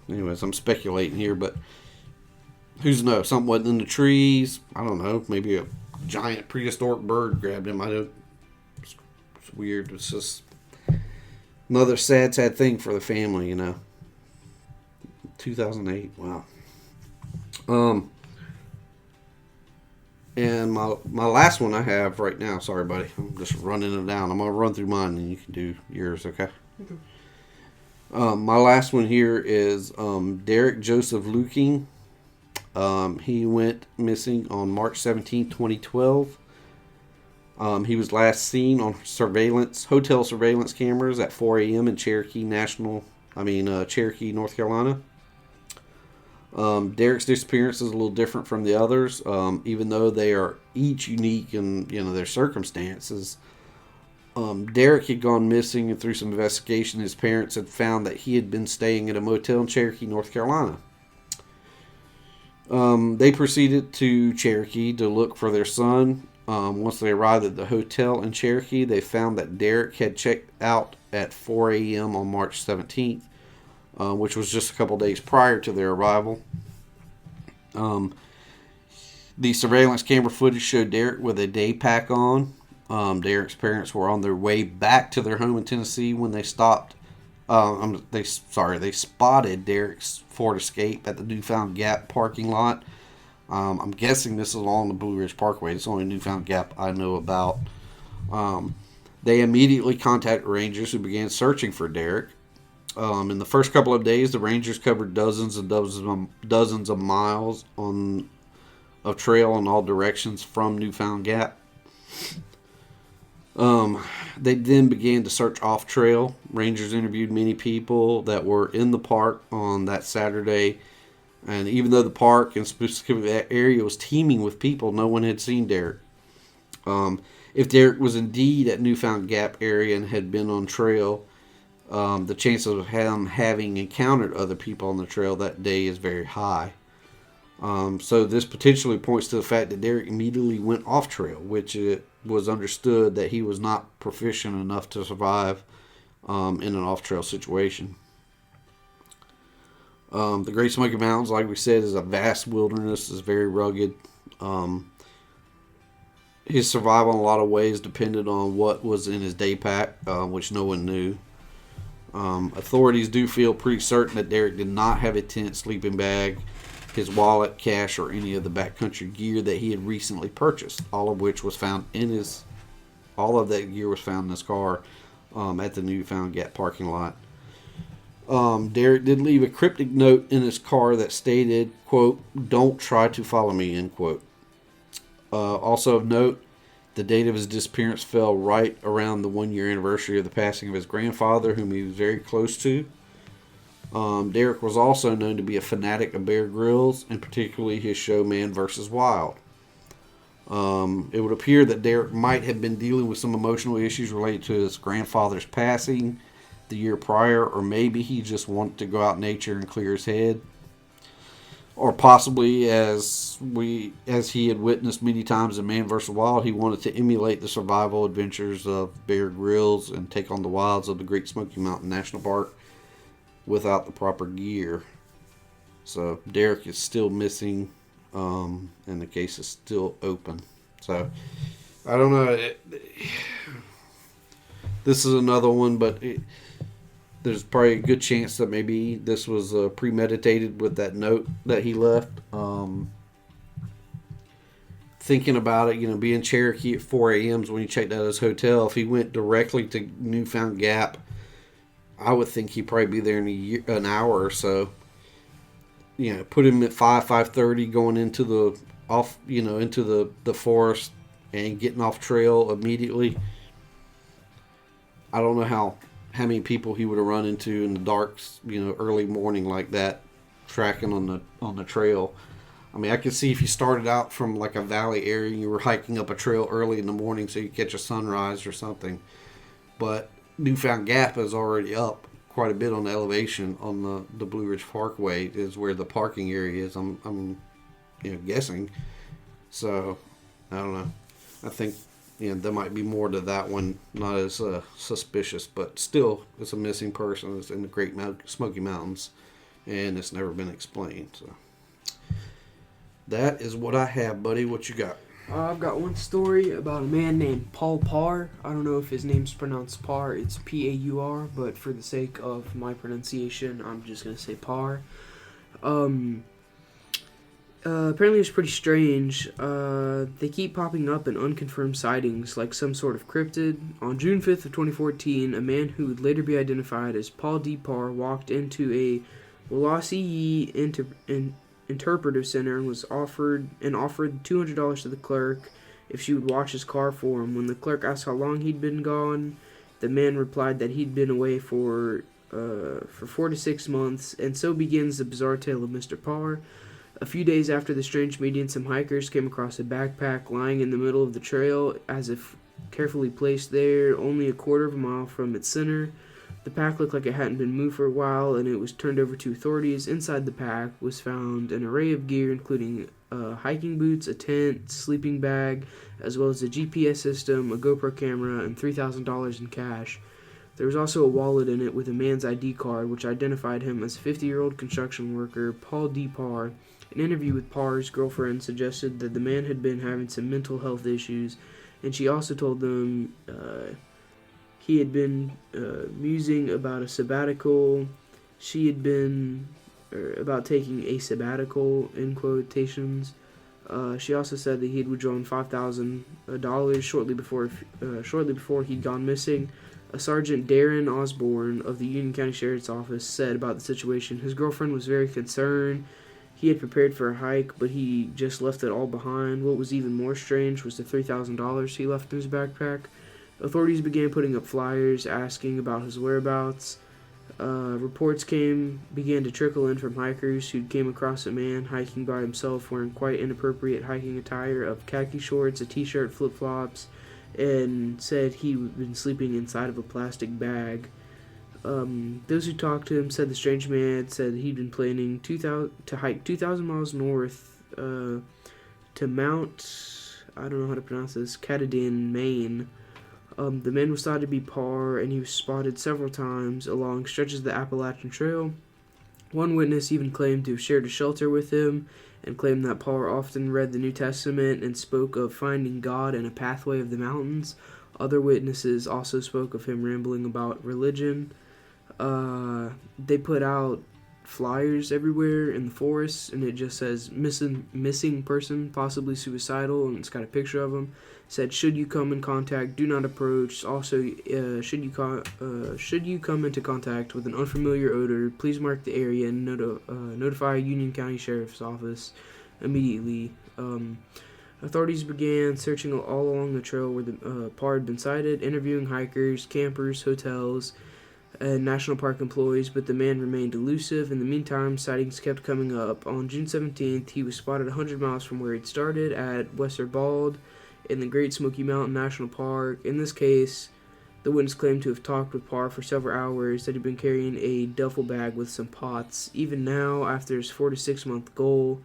Anyways, I'm speculating here, but who's to know? Something wasn't in the trees. I don't know. Maybe a giant prehistoric bird grabbed him. It's weird. It's just another sad thing for the family, 2008. Wow. And my last one I have right now. Sorry, buddy. I'm just running it down. I'm gonna run through mine, and you can do yours. Okay. My last one here is Derek Joseph Luking. He went missing on March 17, 2012. He was last seen on hotel surveillance cameras at 4 a.m. in Cherokee, North Carolina. Derek's disappearance is a little different from the others, even though they are each unique in their circumstances. Derek had gone missing, and through some investigation, his parents had found that he had been staying at a motel in Cherokee, North Carolina. They proceeded to Cherokee to look for their son. Once they arrived at the hotel in Cherokee, they found that Derek had checked out at 4 a.m. on March 17th, which was just a couple days prior to their arrival. The surveillance camera footage showed Derek with a day pack on. Derek's parents were on their way back to their home in Tennessee when they stopped. They spotted Derek's Ford Escape at the Newfound Gap parking lot. I'm guessing this is along the Blue Ridge Parkway. It's the only Newfound Gap I know about. They immediately contacted rangers who began searching for Derek. In the first couple of days, the rangers covered dozens of miles of trail in all directions from Newfound Gap. They then began to search off trail. Rangers interviewed many people that were in the park on that Saturday. And even though the park and specifically that area was teeming with people, no one had seen Derek. If Derek was indeed at Newfound Gap area and had been on trail, the chances of him having encountered other people on the trail that day is very high. So this potentially points to the fact that Derek immediately went off trail, which it was understood that he was not proficient enough to survive in an off trail situation. The Great Smoky Mountains, like we said, is a vast wilderness. It's very rugged. His survival in a lot of ways depended on what was in his day pack, which no one knew. Authorities do feel pretty certain that Derek did not have a tent, sleeping bag, his wallet, cash, or any of the backcountry gear that he had recently purchased. All of that gear was found in his car at the Newfound Gap parking lot. Derek did leave a cryptic note in his car that stated, quote, "Don't try to follow me," end quote. Also of note, the date of his disappearance fell right around the 1-year anniversary of the passing of his grandfather, whom he was very close to. Derek was also known to be a fanatic of Bear Grylls, and particularly his show Man vs. Wild. It would appear that Derek might have been dealing with some emotional issues related to his grandfather's passing the year prior, or maybe he just wanted to go out in nature and clear his head. Or possibly, as he had witnessed many times in Man vs. Wild, he wanted to emulate the survival adventures of Bear Grylls and take on the wilds of the Great Smoky Mountain National Park without the proper gear. So Derek is still missing, and the case is still open. So I don't know. This is another one, but there's probably a good chance that maybe this was premeditated with that note that he left. Thinking about it, being Cherokee at 4 a.m. is when he checked out his hotel. If he went directly to Newfound Gap, I would think he'd probably be there in an hour or so. Put him at 5:30 going into the forest and getting off trail immediately. I don't know how many people he would have run into in the dark, early morning like that, tracking on the trail. I mean, I could see if you started out from like a valley area and you were hiking up a trail early in the morning so you catch a sunrise or something. But Newfound Gap is already up quite a bit on the elevation on the Blue Ridge Parkway is where the parking area is. I'm guessing. So I don't know. I think there might be more to that one. Not as suspicious, but still, it's a missing person. It's in the Great Smoky Mountains, and it's never been explained. So that is what I have, buddy. What you got? I've got one story about a man named Paul Parr. I don't know if his name's pronounced Parr. It's P-A-U-R, but for the sake of my pronunciation, I'm just going to say Parr. Apparently it's pretty strange. They keep popping up in unconfirmed sightings, like some sort of cryptid. On June 5th of 2014, a man who would later be identified as Paul D. Parr walked into a Wallasey interpretive center and offered $200 to the clerk if she would watch his car for him. When the clerk asked how long he'd been gone, the man replied that he'd been away for 4 to 6 months, and so begins the bizarre tale of Mr. Parr. A few days after the strange meeting, some hikers came across a backpack lying in the middle of the trail, as if carefully placed there, only a quarter of a mile from its center. The pack looked like it hadn't been moved for a while, and it was turned over to authorities. Inside the pack was found an array of gear, including hiking boots, a tent, sleeping bag, as well as a GPS system, a GoPro camera, and $3,000 in cash. There was also a wallet in it with a man's ID card, which identified him as 50-year-old construction worker Paul D. Parr. An interview with Parr's girlfriend suggested that the man had been having some mental health issues, and she also told them he had been musing about a sabbatical. She had been about taking a sabbatical, in quotations. She also said that he had withdrawn $5,000 shortly before he'd gone missing. A Sergeant Darren Osborne of the Union County Sheriff's Office said about the situation, his girlfriend was very concerned. He had prepared for a hike, but he just left it all behind. What was even more strange was the $3,000 he left in his backpack. Authorities began putting up flyers asking about his whereabouts. Reports began to trickle in from hikers who came across a man hiking by himself wearing quite inappropriate hiking attire of khaki shorts, a t-shirt, flip-flops, and said he'd been sleeping inside of a plastic bag. Those who talked to him said the strange man had said he'd been planning to hike 2,000 miles north to Mount, I don't know how to pronounce this, Katahdin, Maine. The man was thought to be Parr, and he was spotted several times along stretches of the Appalachian Trail. One witness even claimed to have shared a shelter with him, and claimed that Parr often read the New Testament and spoke of finding God in a pathway of the mountains. Other witnesses also spoke of him rambling about religion. They put out flyers everywhere in the forest, and it just says missing person, possibly suicidal, and it's got a picture of him. Said, should you come in contact, do not approach. Also, should you come into contact with an unfamiliar odor, please mark the area and notify Union County Sheriff's Office immediately. Authorities began searching all along the trail where the Parr had been sighted, interviewing hikers, campers, hotels. and national park employees, but the man remained elusive. In the meantime, sightings kept coming up. On June 17th, he was spotted 100 miles from where he'd started at Wester Bald in the Great Smoky Mountain National Park. In this case, the witness claimed to have talked with Parr for several hours, that he'd been carrying a duffel bag with some pots. Even now, after his 4 to 6 month goal,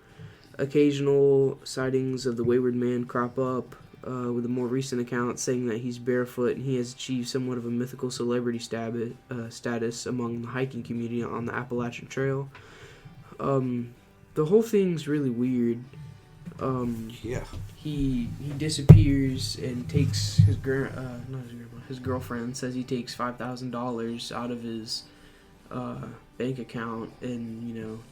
occasional sightings of the wayward man crop up, with a more recent account saying that he's barefoot and he has achieved somewhat of a mythical celebrity status among the hiking community on the Appalachian Trail. The whole thing's really weird. Yeah. He disappears and takes his his girlfriend says he takes $5,000 out of his bank account, and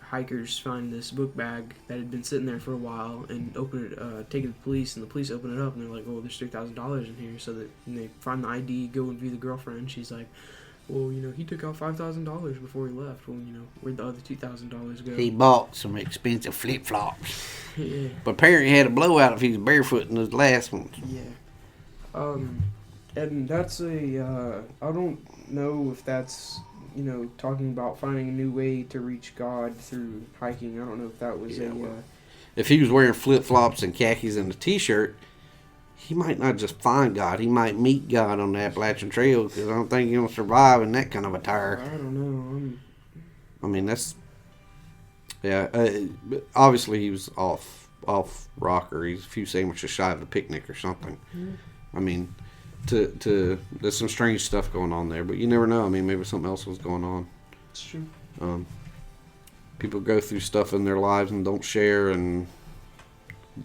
hikers find this book bag that had been sitting there for a while and open it, take it to the police, and the police open it up and they're like, "Oh, there's $3,000 in here." So that they find the ID, go and view the girlfriend. She's like, "Well, he took out $5,000 before he left. Well, where'd the other $2,000 go?" He bought some expensive flip-flops. Yeah. But apparently he had a blowout if he was barefoot in those last ones. Yeah. And that's I don't know if that's, talking about finding a new way to reach God through hiking. I don't know if that was if he was wearing flip-flops and khakis and a t-shirt, he might not just find God. He might meet God on the Appalachian Trail, because I don't think he'll survive in that kind of attire. I don't know. I mean, that's... Yeah, obviously he was off rocker. He's a few sandwiches shy of a picnic or something. Mm-hmm. I mean, there's some strange stuff going on there, but you never know. I mean, maybe something else was going on. It's true. People go through stuff in their lives and don't share and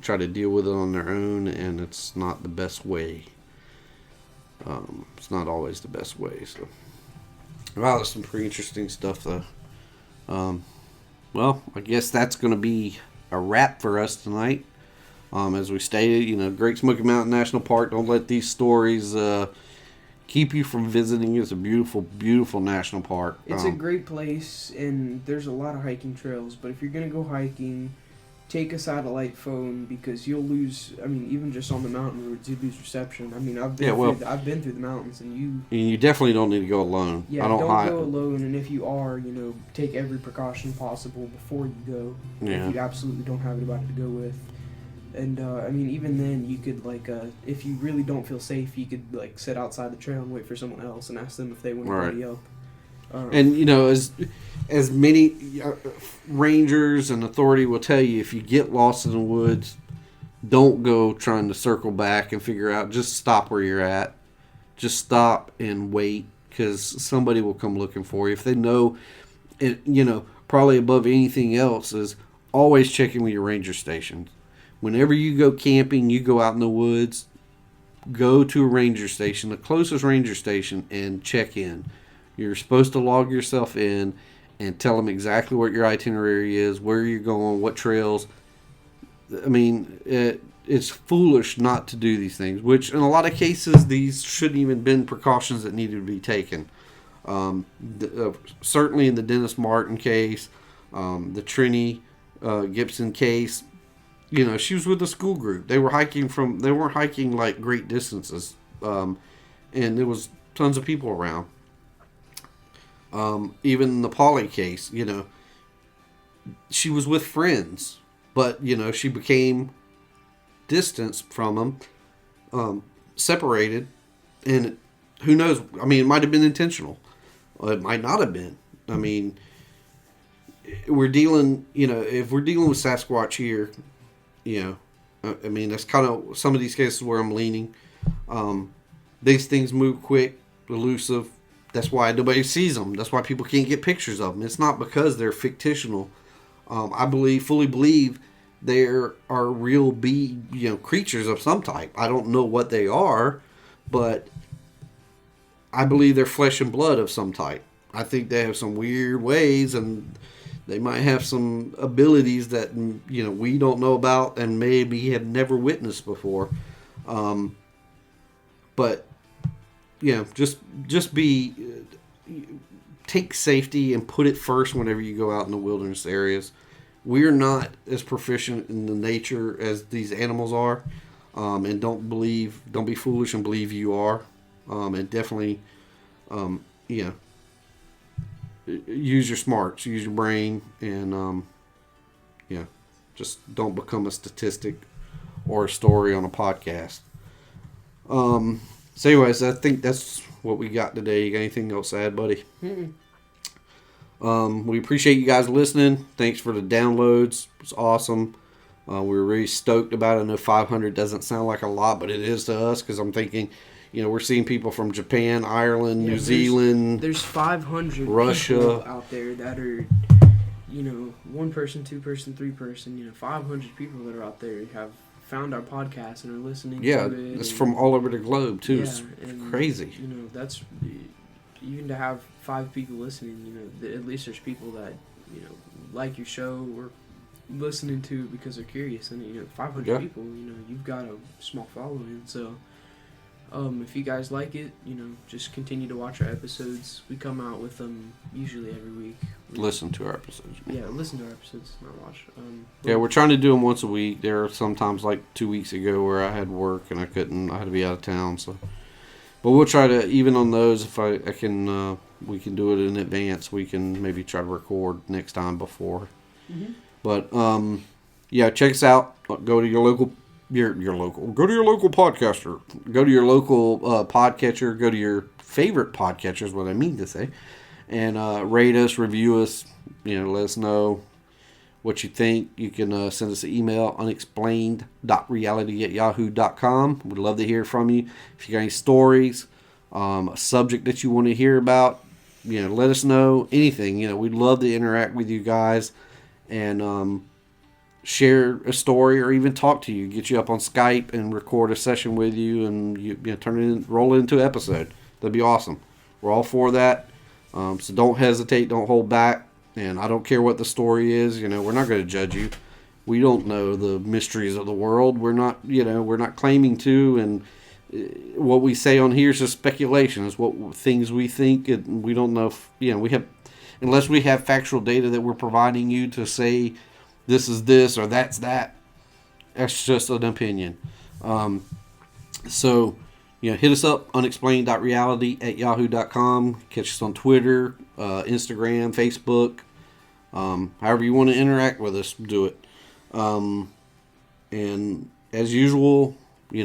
try to deal with it on their own, and it's not the best way. It's not always the best way. So, wow, there's some pretty interesting stuff, though. Well, I guess that's going to be a wrap for us tonight. As we stated, Great Smoky Mountain National Park. Don't let these stories keep you from visiting. It's a beautiful, beautiful national park. It's a great place, and there's a lot of hiking trails. But if you're going to go hiking, take a satellite phone, because you'll lose. I mean, even just on the mountain roads, you lose reception. I mean, I've been through the mountains, and you definitely don't need to go alone. Yeah, don't go alone. And if you are, take every precaution possible before you go. Yeah. If you absolutely don't have anybody to go with. And, even then, you could, if you really don't feel safe, you could, sit outside the trail and wait for someone else and ask them if they want to party up. And, as many rangers and authority will tell you, if you get lost in the woods, don't go trying to circle back and figure out. Just stop where you're at. Just stop and wait, because somebody will come looking for you. If they know, probably above anything else is always checking with your ranger stations. Whenever you go camping, you go out in the woods, go to a ranger station, the closest ranger station, and check in. You're supposed to log yourself in and tell them exactly what your itinerary is, where you're going, what trails. I mean, it's foolish not to do these things, which in a lot of cases, these shouldn't even been precautions that needed to be taken. Certainly in the Dennis Martin case, the Trini Gibson case, she was with a school group. They weren't hiking like great distances. And there was tons of people around. Even the Polly case, she was with friends, but, she became distanced from them, separated, and who knows? I mean, it might have been intentional. It might not have been. I mean, we're dealing, if we're dealing with Sasquatch here, I mean, that's kind of some of these cases where I'm leaning. These things move quick, elusive. That's why nobody sees them. That's why people can't get pictures of them. It's not because they're fictional. I fully believe there are real creatures of some type. I don't know what they are, but I believe they're flesh and blood of some type. I think they have some weird ways, and they might have some abilities that, we don't know about and maybe have never witnessed before. But, just take safety and put it first whenever you go out in the wilderness areas. We're not as proficient in the nature as these animals are. And don't be foolish and believe you are. And definitely, use your smarts, use your brain, and just don't become a statistic or a story on a podcast. So anyways, I think that's what we got today. You got anything else to add, buddy? We appreciate you guys listening. Thanks for the downloads. It's awesome. We're really stoked about it. I know 500 doesn't sound like a lot, but it is to us, because I'm thinking, we're seeing people from Japan, Ireland, New Zealand. There's 500 Russia people out there that are, one person, two person, three person. 500 people that are out there have found our podcast and are listening to it. Yeah, it's from all over the globe too. It's crazy. That's even to have 5 people listening. At least there's people that like your show or listening to it because they're curious. And 500 people. You've got a small following. So if you guys like it, just continue to watch our episodes. We come out with them usually every week. Listen to our episodes. Yeah, listen to our episodes, not watch. We're trying to do them once a week. There are sometimes, like 2 weeks ago, where I had work and I couldn't. I had to be out of town. So, but we'll try to, even on those, if I can, we can do it in advance. We can maybe try to record next time before. Mm-hmm. But check us out. Go to your local. Go to your local podcaster. Go to your local podcatcher. Go to your favorite podcatcher is what I mean to say. And rate us, review us. Let us know what you think. You can send us an email, unexplained.reality@yahoo.com. We'd love to hear from you. If you got any stories, a subject that you want to hear about, let us know. Anything. We'd love to interact with you guys and share a story or even talk to you. Get you up on Skype and record a session with you and roll it into an episode. That'd be awesome. We're all for that. So don't hesitate, don't hold back, and I don't care what the story is. We're not going to judge you. We don't know the mysteries of the world. We're not claiming to, and what we say on here is just speculation. It's what things we think, and we don't know if we have, unless we have factual data that we're providing you to say this is this or that's that. That's just an opinion. So. Hit us up, unexplained.reality@yahoo.com. Catch us on Twitter, Instagram, Facebook. However you want to interact with us, do it. And as usual, we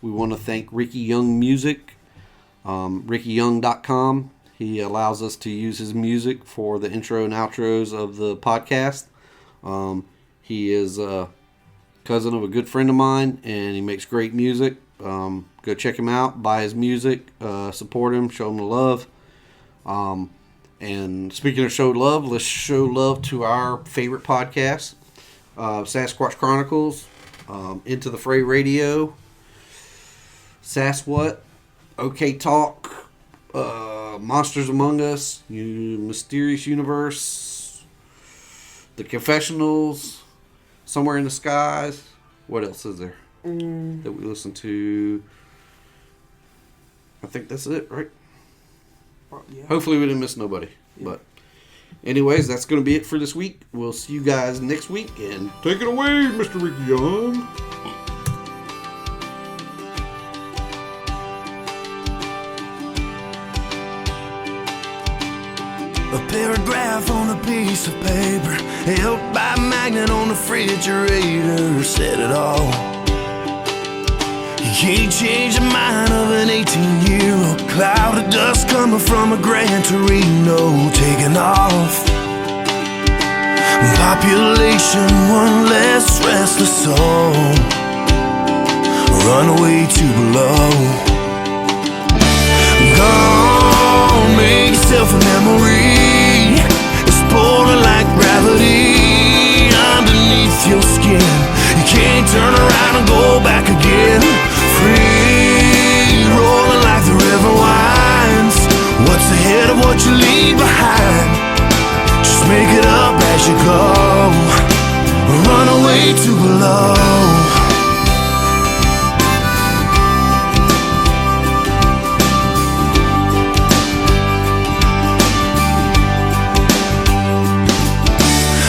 want to thank Ricky Young Music, rickyyoung.com. He allows us to use his music for the intro and outros of the podcast. He is a cousin of a good friend of mine, and he makes great music. Go check him out, buy his music, support him, show him the love. And speaking of show love, let's show love to our favorite podcast, Sasquatch Chronicles, Into the Fray Radio, Saswhat, OK Talk, Monsters Among Us, Mysterious Universe, The Confessionals, Somewhere in the Skies. What else is there that we listen to? I think that's it, right? Yeah. Hopefully we didn't miss nobody. Yeah. But anyways, that's going to be it for this week. We'll see you guys next week. And take it away, Mr. Ricky Young. A paragraph on a piece of paper, held by a magnet on the refrigerator, said it all. You can't change the mind of an 18-year-old. Cloud of dust coming from a Gran Torino, taking off. Population, one less restless soul. Runaway to below. Gone, make yourself a memory. It's pulling like gravity underneath your skin. You can't turn around and go back again. Free, rolling like the river winds. What's ahead of what you leave behind? Just make it up as you go. Run away to below.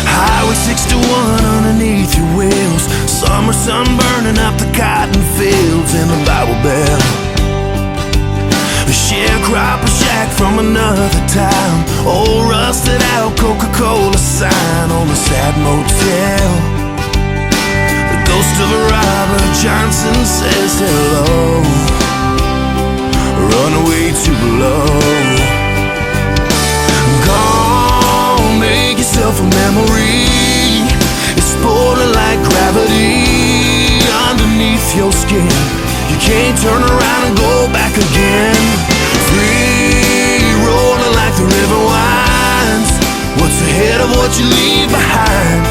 Highway 61 underneath your wheels. Summer sun burning up the cotton fields in the Bible Belt. sharecropper shack from another time. Old rusted out Coca-Cola sign on a sad motel. The ghost of Robert Johnson says hello. Run away too low. Gone, make yourself a memory. It's boiling like gravity underneath your skin. You can't turn around and go back again. Free, rolling like the river winds. What's ahead of what you leave behind?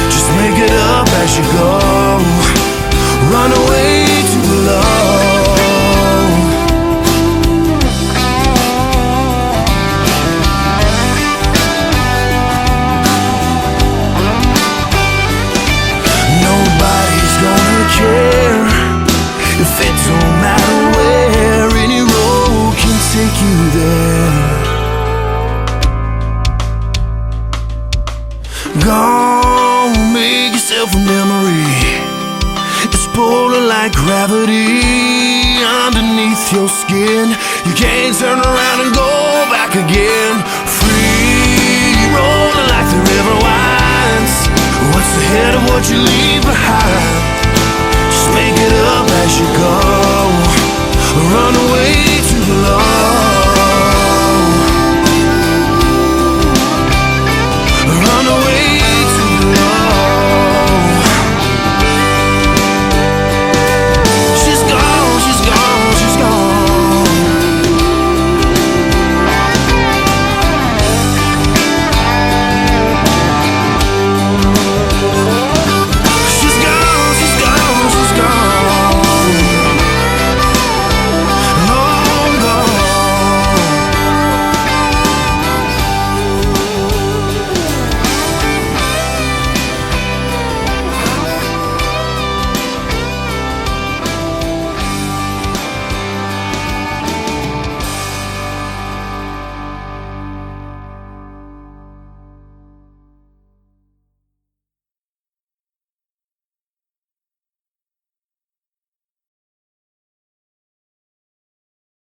Just make it up as you go. Run away too low. Nobody's gonna care if it don't matter where. Any road can take you there. Gone, make yourself a memory. It's pulling like gravity underneath your skin. You can't turn around and go back again. Free, rolling like the river winds. What's ahead of what you leave